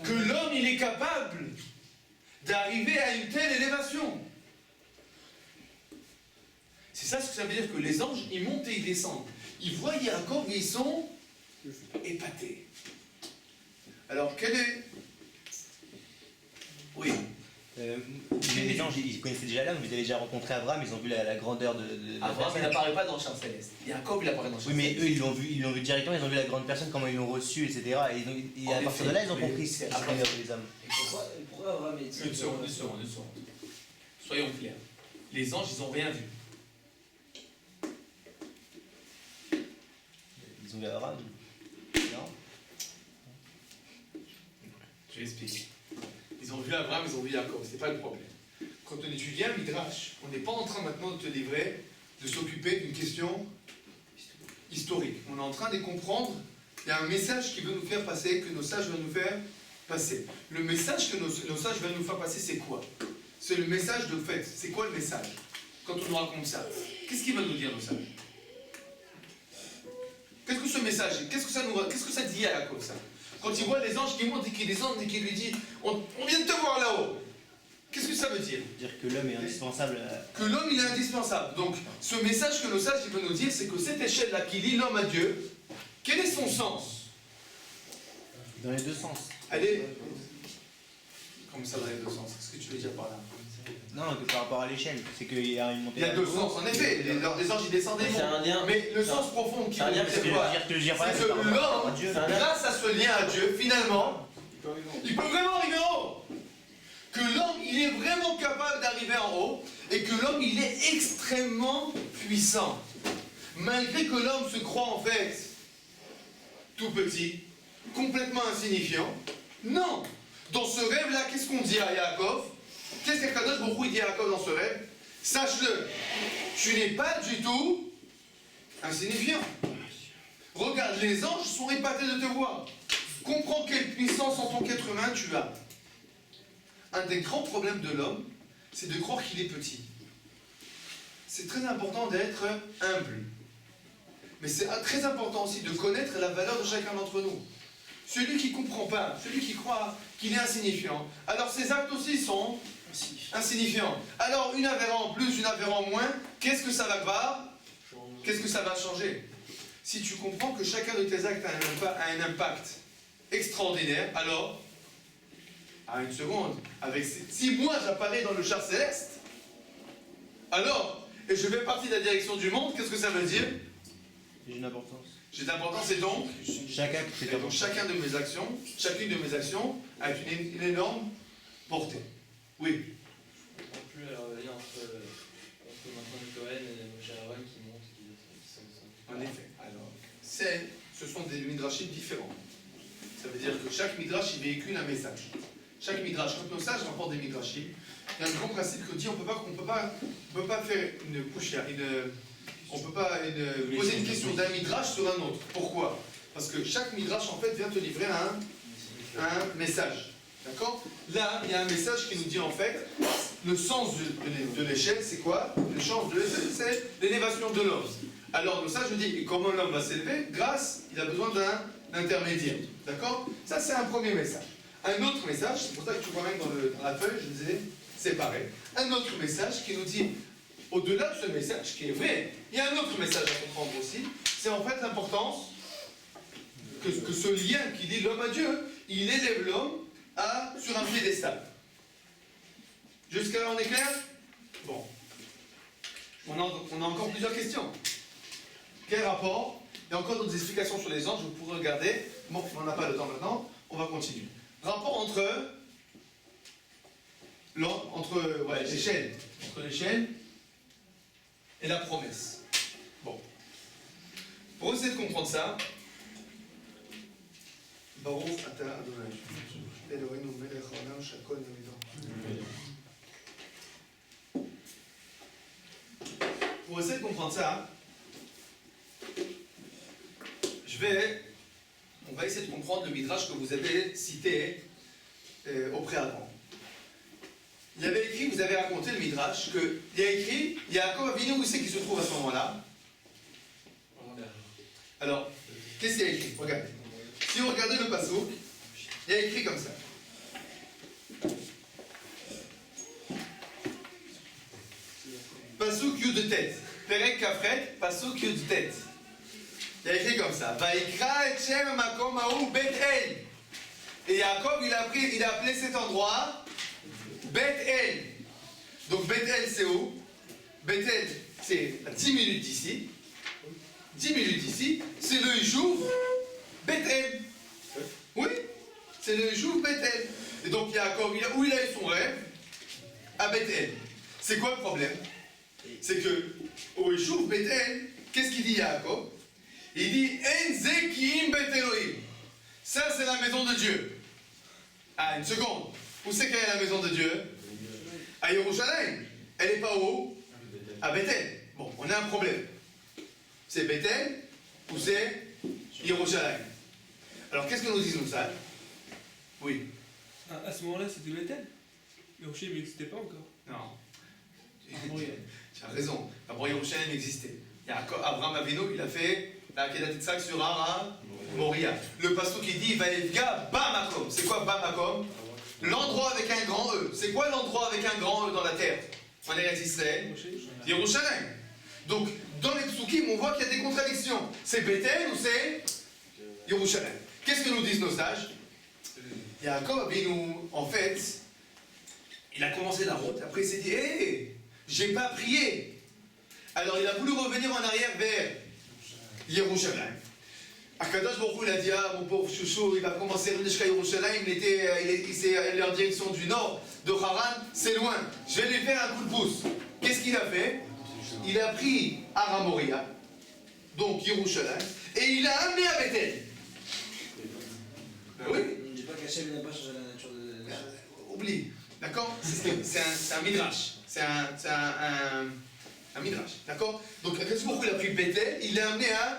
Que l'homme il est capable d'arriver à une telle élévation. C'est ça ce que ça veut dire que les anges ils montent et ils descendent. ils voient Yaakov et ils sont épatés. Alors, quel est... Oui. Mais les gens, ils connaissaient déjà l'homme, vous avez déjà rencontré Abraham, ils ont vu la grandeur de la Abraham, il personne. n'apparaît pas dans le char céleste. Jacob, il apparaît dans le char Oui, mais céleste. eux, ils l'ont vu directement, ils ont vu la grande personne, comment ils l'ont reçu, etc. Et à partir de là, ils ont compris ce qu'est les hommes. Et pourquoi Abraham est... Une seconde. Soyons clairs. Les anges, ils n'ont rien vu. Ils ont vu Abraham. Non. Je vais expliquer. Ils ont vu Abraham, ils ont vu Jacob, c'est pas le problème. Quand on étudie un Midrash, on n'est pas en train maintenant de te livrer, de s'occuper d'une question historique. On est en train de comprendre, il y a un message qui veut nous faire passer, que nos sages veulent nous faire passer. Le message que nos sages veulent nous faire passer, c'est quoi? C'est le message de fait. C'est quoi le message? Quand on nous raconte ça, qu'est-ce qu'il va nous dire, nos sages? Qu'est-ce que ce message, qu'est-ce que ça dit à Jacob, ça? Quand il voit les anges qui montent et qui descendent et qui lui dit on vient de te voir là-haut. Qu'est-ce que ça veut dire? Dire que l'homme est indispensable. Que l'homme il est indispensable. Donc ce message que nos sages ils veulent nous dire, c'est que cette échelle-là qui lie l'homme à Dieu, quel est son sens? Dans les deux sens. Elle est... Comment ça dans les deux sens? Qu'est-ce que tu veux dire par là? Non, que par rapport à l'échelle, c'est qu'il y a une montée. Il y a deux sens, en effet. Les anges ils descendent et C'est un montent. lien. Mais le sens profond qui C'est un veut lien, dire parce que quoi? C'est C'est que l'homme, Dieu. grâce à ce lien à Dieu, finalement, il peut vraiment arriver en haut. Que l'homme, il est vraiment capable d'arriver en haut et que l'homme, il est extrêmement puissant. Malgré que l'homme se croit en fait tout petit, complètement insignifiant. Non. Dans ce rêve-là, qu'est-ce qu'on dit à Yaakov? Qu'est-ce qu'Akadosh Baruch Hu dit à Yaakov dans ce rêve? Sache-le, tu n'es pas du tout insignifiant. Regarde, les anges sont épatés de te voir. Comprends quelle puissance en tant qu'être humain tu as. Un des grands problèmes de l'homme, c'est de croire qu'il est petit. C'est très important d'être humble. Mais c'est très important aussi de connaître la valeur de chacun d'entre nous. Celui qui ne comprend pas, celui qui croit qu'il est insignifiant, alors ses actes aussi sont insignifiants. Alors une affaire en plus, une affaire en moins, qu'est-ce que ça va faire? Qu'est-ce que ça va changer? Si tu comprends que chacun de tes actes a un impact extraordinaire, alors, à une seconde, si moi j'apparais dans le char céleste, alors, et je fais partie de la direction du monde, qu'est-ce que ça veut dire? J'ai une importance. J'ai de l'importance et donc, chacune de mes actions a une énorme portée. Oui. Je comprends plus le lien entre maintenant Cohen et Moshe Aaron qui montent et qui sont... En effet. Alors, ce sont des midrashim différents. Ça veut dire que chaque midrash il véhicule un message. Chaque midrash, quand nos sages rapportent des midrashim, il y a un grand principe que dit on peut pas faire une couchia, on ne peut pas poser une question d'un midrash sur un autre. Pourquoi? Parce que chaque midrash en fait vient te livrer un message. D'accord? Là, il y a un message qui nous dit en fait le sens de l'échelle, c'est quoi? Le sens de l'échelle, c'est l'élévation de l'homme. Alors le sage nous dit et comment l'homme va s'élever? Il a besoin d'un intermédiaire. D'accord? Ça c'est un premier message. Un autre message, c'est pour ça que tu vois même dans la feuille, je disais séparé. Un autre message qui nous dit au-delà de ce message qui est vrai, il y a un autre message à comprendre aussi, c'est en fait l'importance que ce lien qui lie l'homme à Dieu, il élève l'homme sur un piédestal. Jusqu'à là on est clair? Bon. On a encore plusieurs questions. Quel rapport? Il y a encore d'autres explications sur les anges, vous pourrez regarder. Bon, on n'a pas le temps maintenant, on va continuer. Rapport entre l'échelle et la promesse. Bon. Pour essayer de comprendre ça, Baruch Ata Adonai, Eloheinu melech haolam shakol namido. Pour essayer de comprendre ça, on va essayer de comprendre le midrash que vous avez cité au préalable. Il y avait écrit, vous avez raconté le midrash, qu'il y a écrit, Yaakov Avinu, où c'est qu'il se trouve à ce moment-là? Alors, qu'est-ce qu'il y a écrit? Regardez. Si vous regardez le passouk, il y a écrit comme ça. Passouk Yud Tet. Perek Kafret, passouk Yud Tet. Il y a écrit comme ça. Vaikra et Shem Makom Aou Bet-El. Et Jacob, il a appelé cet endroit Bet-El. Donc Bet-El, c'est où? Bet-El, c'est à 10 minutes d'ici. 10 minutes d'ici, c'est le Yishuv Bet-El. Oui, c'est le Yishuv Bet-El. Et donc Jacob, où il a eu son rêve? À Bet-El. C'est quoi le problème? C'est que au Yishuv Bet-El, qu'est-ce qu'il dit Jacob? Il dit En Zekim Bet-Elohim. Ça, c'est la maison de Dieu. Ah, une seconde. Où c'est qu'elle est la maison de Dieu? À Yerushalayim. Elle n'est pas où? À Bethel. Bon, on a un problème. C'est Bethel ou c'est Yerushalayim? Alors, qu'est-ce que nous disent nos sages? Oui. À ce moment-là, c'était Bethel. Yerushalayim n'existait pas encore. Non. Tu as raison. D'abord, Yerushalayim existait. Abraham Avinu, il a fait la Kedat Yitzhak sur Hara Moria. Le pasteur qui dit Vaïvga Bamakom. C'est quoi Bamakom? L'endroit avec un grand E. C'est quoi l'endroit avec un grand E dans la terre? En Eretz Israël, Yerushalayim. Donc, dans les psukim, on voit qu'il y a des contradictions. C'est Bethel ou c'est Yerushalayim? Qu'est-ce que nous disent nos sages? Yaakov Avinu, en fait, il a commencé la route. Après, il s'est dit hé, j'ai pas prié. Alors, il a voulu revenir en arrière vers Yerushalayim. Akadosh Baruch Hu, il a dit, ah, mon pauvre chouchou, il va commencer à revenir jusqu'à Yerushalayim, il est en direction du nord de Haran, c'est loin. Je vais lui faire un coup de pouce. Qu'est-ce qu'il a fait? Il a pris Aramoria, donc Yerushalayim, et il l'a amené à Bethel. Ben oui. Ne dis pas qu'Hachem n'a pas changé la nature de... Oublie, d'accord? C'est un midrash. C'est un midrash, d'accord? Donc, qu'est-ce pourquoi il a pris Bethel? Il l'a amené à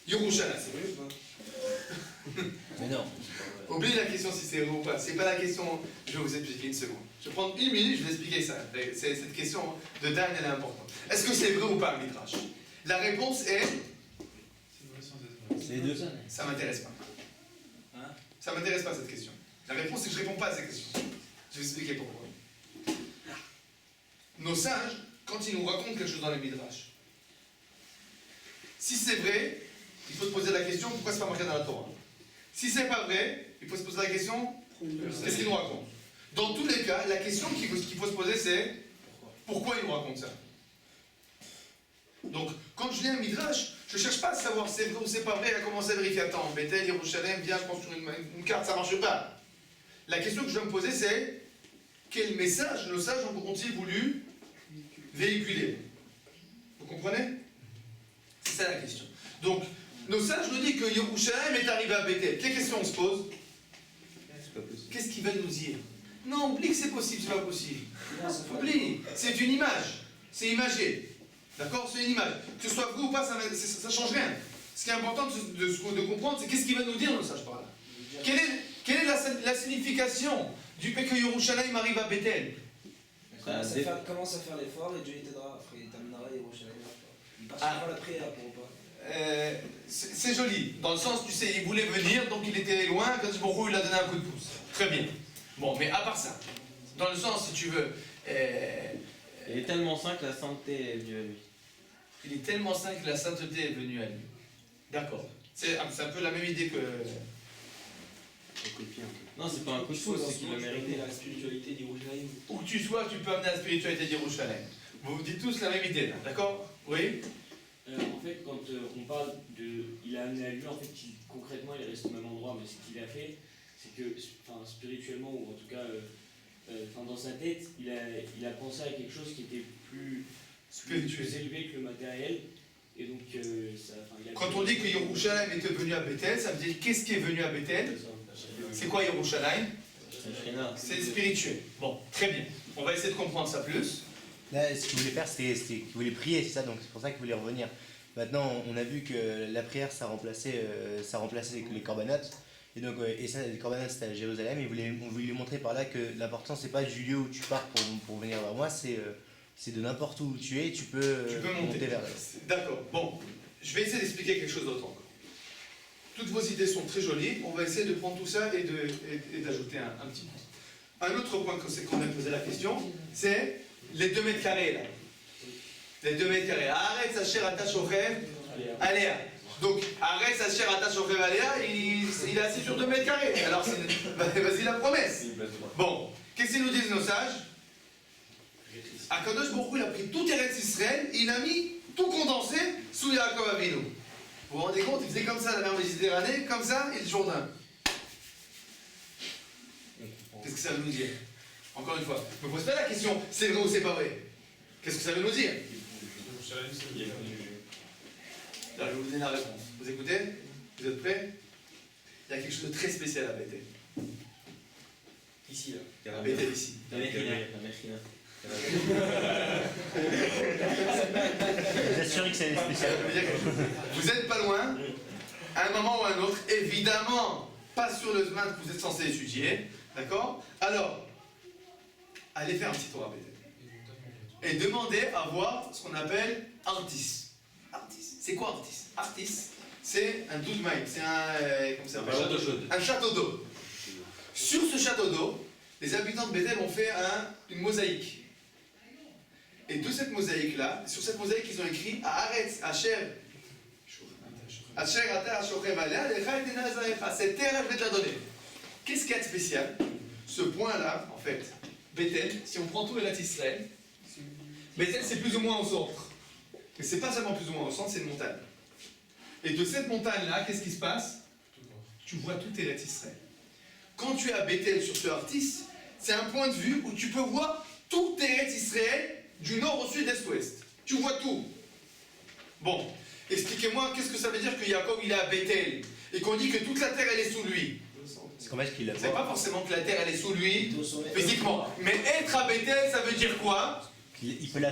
Yerushalayim. C'est vrai ou pas? Mais non. Oublie la question si c'est vrai ou pas. C'est pas la question. Je vais vous expliquer une seconde. Je vais prendre une minute, je vais expliquer ça. Cette question de Dan, elle est importante. Est-ce que c'est vrai ou pas un midrash? La réponse est. C'est les deux. Ça m'intéresse pas. Hein? Ça m'intéresse pas cette question. La réponse c'est que je réponds pas à cette question. Je vais expliquer pourquoi. Nos sages, quand ils nous racontent quelque chose dans les midrash, si c'est vrai, il faut se poser la question pourquoi c'est pas marqué dans la Torah. Si c'est pas vrai, il faut se poser la question qu'est-ce qu'il nous raconte. Dans tous les cas, la question qu'il faut se poser c'est pourquoi il nous raconte ça. Donc, quand je lis un midrash, je cherche pas à savoir si c'est vrai ou c'est pas vrai, à commencer à vérifier. Attends, Bethel, Yerushalayim, viens, je pense sur une carte, ça marche pas. La question que je vais me poser c'est quel message nos sages ont-ils voulu véhiculer? Vous comprenez? C'est ça la question. Donc, nos sages nous disent que Yerushalayim est arrivé à Bethel. Quelle question on se pose? Qu'est-ce qu'ils veulent nous dire? Non, oublie que c'est possible, c'est pas possible. Oublie, c'est une image. C'est imagé. D'accord? C'est une image. Que ce soit vrai ou pas, ça change rien. Ce qui est important de comprendre, c'est qu'est-ce qu'ils veulent nous dire, nos sages, par là. Quelle est la signification du fait que Yerushalayim arrive à Bethel? Commence à faire l'effort et Dieu t'aidera. Après, il t'amènera à Yerushalayim. Il partira la prière pour pas. C'est joli. Dans le sens, tu sais, il voulait venir, donc il était loin, quand Baruch Hu, il a donné un coup de pouce. Très bien. Bon, mais à part ça, dans le sens, si tu veux... Il est tellement saint que la sainteté est venue à lui. Il est tellement saint que la sainteté est venue à lui. D'accord. C'est un peu la même idée que... Non, c'est pas un coup de pouce, c'est qu'il a mérité. La spiritualité d'Yerushalayim. Où que tu sois, tu peux amener la spiritualité d'Yerushalayim. Vous vous dites tous la même idée, là, d'accord? Oui? En fait, quand on parle de... Il a amené à lui, en fait, concrètement, il reste au même endroit, mais ce qu'il a fait, c'est que, spirituellement, ou en tout cas, dans sa tête, il a pensé à quelque chose qui était plus élevé que le matériel. Et donc, quand on dit que Yerushalayim était venu à Bethel, ça veut dire qu'est-ce qui est venu à Bethel? C'est quoi Yerushalayim? C'est spirituel. Bon, très bien. On va essayer de comprendre ça plus. Là, ce qu'il voulait faire, c'était qu'il voulait prier, c'est ça, donc c'est pour ça qu'il voulait revenir. Maintenant, on a vu que la prière, ça remplaçait les corbanotes. Et donc, et ça, les corbanotes, c'était à Jérusalem. Et on voulait lui montrer par là que l'important, c'est pas du lieu où tu pars pour venir vers moi, c'est de n'importe où tu es, tu peux monter vers là. D'accord. Bon, je vais essayer d'expliquer quelque chose d'autre encore. Toutes vos idées sont très jolies. On va essayer de prendre tout ça et d'ajouter un petit point. Un autre point qu'on a posé la question, c'est les 2 mètres carrés là. Les 2 mètres carrés. Arrête, Sacher, attache au rêve. Aléa. Donc, arrête sa chère attache au Révaléa, il est assis sur 2 mètres carrés. Alors, vas-y la promesse. Bon, qu'est-ce qu'ils nous disent nos sages? Akadosh Baruch Hu, il a pris tout Eretz Israël et il a mis tout condensé sous Yaakov Avinu. Vous vous rendez compte? Il faisait comme ça la mer Méditerranée, comme ça, et le Jourdain. Qu'est-ce que ça veut nous dire? Encore une fois, ne me pose pas la question, c'est vrai ou c'est pas vrai? Qu'est-ce que ça veut nous dire? Là, je vais vous donner la réponse. Vous écoutez? Vous êtes prêts? Il y a quelque chose de très spécial à Bethel. Ici, là. À Bethel, ici. La Mechina. Je vous assure que c'est spécial. Vous êtes pas loin, à un moment ou à un autre, évidemment, pas sur le Zman que vous êtes censé étudier, d'accord? Alors, allez faire un petit tour à Bethel. Et demandez à voir ce qu'on appelle Artis. Artis. C'est quoi Artis? Artis, c'est un doudmaï, c'est un château d'eau. Sur ce château d'eau, les habitants de Bethel ont fait une mosaïque. Et de cette mosaïque-là, sur cette mosaïque, ils ont écrit Haaretz, Asher, Ata, Ashochem Alea, Lecha et Nazarecha. Cette terre, je vais te la donner. Qu'est-ce qu'il y a de spécial? Ce point-là, en fait, Bethel, si on prend tout Eretz Israël, Bethel, c'est plus ou moins au centre. Mais c'est pas seulement plus ou moins au centre, c'est une montagne. Et de cette montagne-là, qu'est-ce qui se passe? Tu vois tout Eretz Israël. Quand tu es à Bethel sur ce Artis, c'est un point de vue où tu peux voir tout Eretz Israël du nord au sud, est ouest. Tu vois tout. Bon, expliquez-moi, qu'est-ce que ça veut dire que Jacob il est à Bethel et qu'on dit que toute la terre elle est sous lui? C'est comment est-ce qu'il l'a C'est pas forcément que la terre elle est sous lui physiquement, mais être à Bethel, ça veut dire quoi?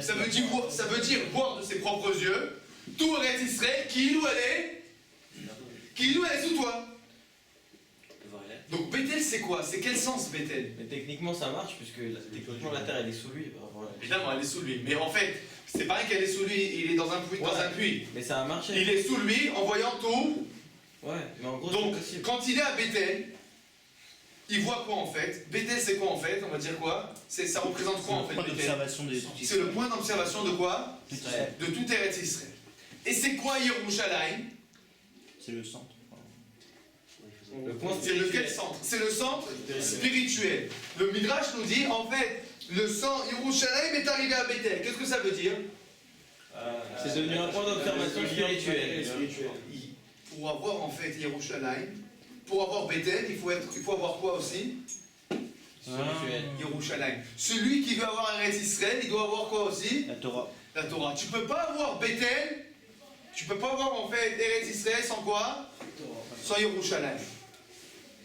Ça veut dire voir de ses propres yeux tout Eretz Israël qui où elle est sous toi. Donc Bethel c'est quoi? C'est quel sens Bethel? Mais techniquement ça marche puisque techniquement la terre elle est sous lui. Voilà. Évidemment elle est sous lui, mais en fait c'est pareil qu'elle est sous lui, il est dans un puits. Mais ça a marché. Il est sous lui en voyant tout. Ouais, mais en gros donc quand il est à Bethel, il voit quoi en fait? Bethel c'est quoi en fait? On va dire quoi? Ça représente quoi en fait Bethel? C'est le point d'observation de quoi? De tout Eretz Israël. Et c'est quoi Yerushalayim? C'est le centre. C'est lequel centre? C'est le centre spirituel. Le Midrash nous dit en fait le sang Yerushalayim est arrivé à Bethel. Qu'est-ce que ça veut dire? C'est devenu un point d'observation spirituel. Pour avoir en fait Yerushalayim, pour avoir Bethel, il faut avoir quoi aussi? Yerushalayim. Celui qui veut avoir Eretz Israël, il doit avoir quoi aussi? La Torah. La Torah. Tu peux pas avoir Bethel, tu peux pas avoir en fait Eretz Israël sans quoi? Sans Yerushalayim.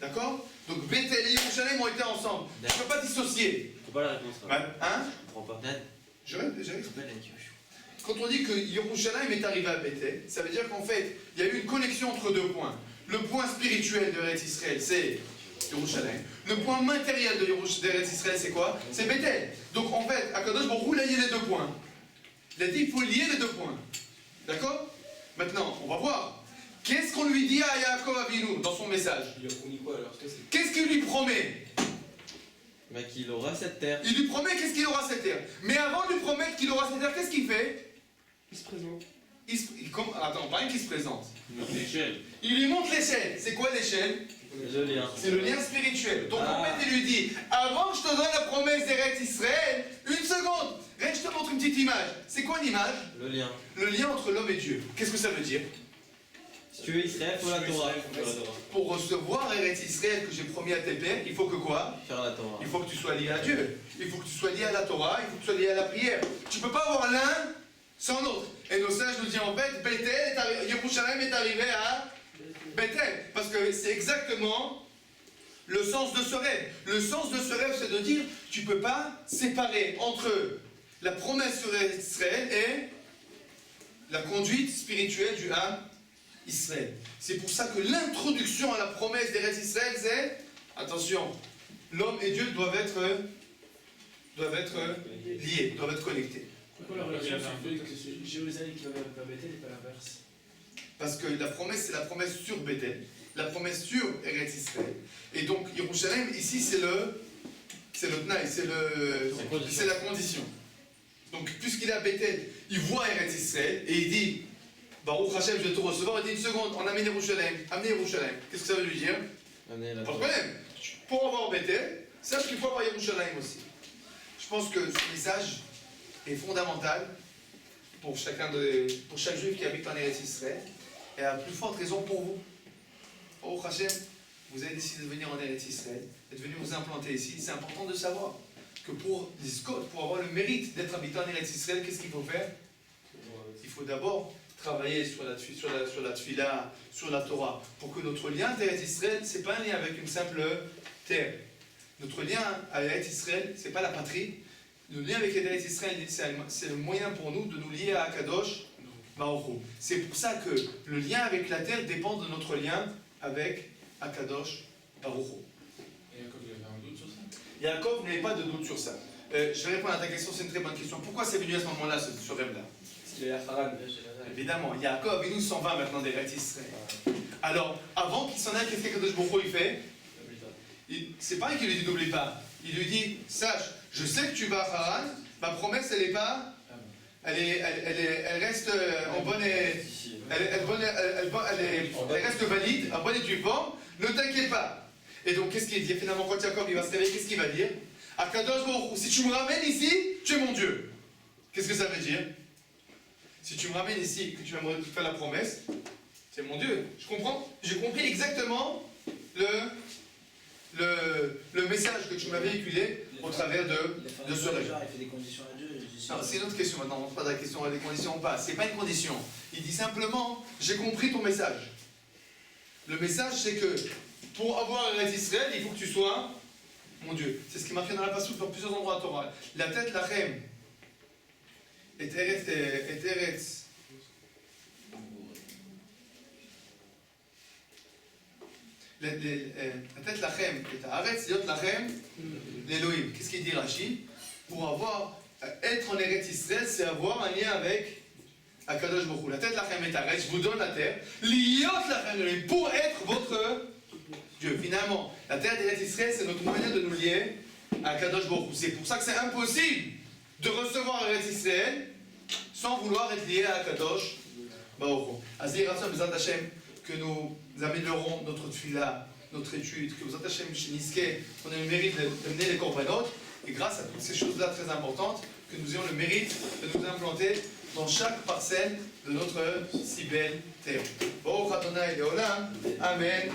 D'accord? Donc Bethel et Yerushalayim ont été ensemble. Tu peux pas dissocier. Faut pas la réponse. Hein? Je comprends pas. Quand on dit que Yerushalayim est arrivé à Bethel, ça veut dire qu'en fait, il y a eu une connexion entre 2 points. Le point spirituel de Eretz Israël, c'est Yerushalayim. Le point matériel d'Eretz Israël, c'est quoi? C'est Bethel. Donc en fait, Akadosh Baruch Hu il a lié les 2 points. Il a dit il faut lier les 2 points. D'accord? Maintenant, on va voir. Qu'est-ce qu'on lui dit à Yaakov Avinu dans son message? Il a promis quoi alors? Qu'est-ce qu'il lui promet? Bah qu'il aura cette terre. Il lui promet qu'est-ce qu'il aura cette terre. Mais avant de lui promettre qu'il aura cette terre, qu'est-ce qu'il fait? Il se présente. Attends, pas rien qu'il se présente. L'échelle. Il lui montre l'échelle. C'est quoi l'échelle? Le lien. C'est le lien spirituel. Donc en fait, il lui dit, avant que je te donne la promesse d'Eretz Israël, une seconde, je te montre une petite image. C'est quoi l'image? Le lien. Le lien entre l'homme et Dieu. Qu'est-ce que ça veut dire? Si tu veux Israël, faut la Torah. Pour recevoir Eretz Israël que j'ai promis à tes pères, il faut que quoi? Faire la Torah. Il faut que tu sois lié à Dieu. Il faut que tu sois lié à la Torah, il faut que tu sois lié à la prière. Tu ne peux pas avoir l'un sans l'autre. Et nos sages nous disent en fait, Yerushalayim est arrivé à Bethel. Parce que c'est exactement le sens de ce rêve. Le sens de ce rêve, c'est de dire, tu ne peux pas séparer entre la promesse sur Israël et la conduite spirituelle du âme Israël. C'est pour ça que l'introduction à la promesse d'Eretz Israël, c'est, attention, l'homme et Dieu doivent être liés, doivent être connectés. Pourquoi la relation se fait que c'est Jérusalem qui va vers Bethel et pas l'inverse? Parce que la promesse, c'est la promesse sur Bethel, la promesse sur Eretz Israël. Et donc, Yerushalayim, ici, c'est le tnaï, c'est la condition. Donc, puisqu'il est à Bethel, il voit Eretz Israël et il dit, Baruch Hashem, je vais te recevoir. Il dit une seconde, on amène Yerushalayim. Amenez Yerushalayim. Qu'est-ce que ça veut lui dire? Pas de problème. Pour avoir Bethel, sache qu'il faut avoir Yerushalayim aussi. Je pense que ce message est fondamental pour chaque juif qui habite en Eretz Israël. Et à plus forte raison pour vous. Baruch Hashem, vous avez décidé de venir en Eretz Israël et de venir vous implanter ici. C'est important de savoir que pour l'Iskot, pour avoir le mérite d'être habitant en Eretz Israël, qu'est-ce qu'il faut faire? Il faut d'abord travailler sur la tfila, sur la Torah, pour que notre lien avec Eretz Israël, ce n'est pas un lien avec une simple terre. Notre lien avec Eretz Israël, ce n'est pas la patrie. Le lien avec Eretz Israël, c'est le moyen pour nous de nous lier à Akadosh Baruch Hu. C'est pour ça que le lien avec la terre dépend de notre lien avec Akadosh Baruch Hu. Et Yaakov, il avait un doute sur ça? Yaakov n'avait pas de doute sur ça. Je vais répondre à ta question, c'est une très bonne question. Pourquoi c'est venu à ce moment-là, ce rêve-là? Parce qu'il est à Haran. Évidemment, Yaakov, il nous s'en va maintenant d'Eretz Israël. Alors, avant qu'il s'en aille, qu'est-ce qu'Akadosh Baruch Hu il fait? C'est pas qu'il lui dit n'oublie pas. Il lui dit, sache, je sais que tu vas à Haran, ma promesse elle est pas, elle reste en bonne et elle reste valide, en bonne et due forme, ne t'inquiète pas. Et donc qu'est-ce qu'il dit finalement quand Yaakov il va se réveiller, qu'est-ce qu'il va dire? Akadosh Baruch Hu, si tu me ramènes ici, tu es mon Dieu. Qu'est-ce que ça veut dire? Si tu me ramènes ici, que tu vas me faire la promesse, c'est mon Dieu. Je comprends? J'ai compris exactement le message que tu m'as véhiculé au travers de ce rêve. Il fait des conditions à Dieu. Non, c'est une autre question maintenant, on ne rentre pas dans la question des conditions ou pas. C'est pas une condition. Il dit simplement, j'ai compris ton message. Le message c'est que pour avoir Eretz Israël, il faut que tu sois mon Dieu. C'est ce qui est marqué dans la Passouk dans plusieurs endroits à Torah. La tête, la Chem, et Eretz. La tête lachem et Haaretz, l'autre lachem, l'Elohim. Qu'est-ce qu'il dit Rashi? Pour être en Eretz Israël, c'est avoir un lien avec Akadosh Baruch Hu. La tête lachem et Haaretz, je vous donne la terre. Liot lachem Elohim, pour être votre Dieu. Finalement, la terre d'Eretz Israël, c'est notre moyen de nous lier à Akadosh Baruch Hu. C'est pour ça que c'est impossible de recevoir Eretz Israël sans vouloir être lié à Akadosh Baruch Hu. Azir Ratzon Bezat Hashem, que nous améliorons notre tfila, notre étude, que vous attachez Mishniske, qu'on ait le mérite de mener les corbanotes, et grâce à toutes ces choses-là très importantes, que nous ayons le mérite de nous implanter dans chaque parcelle de notre si belle terre. Baruch Adonai Leolam. Amen.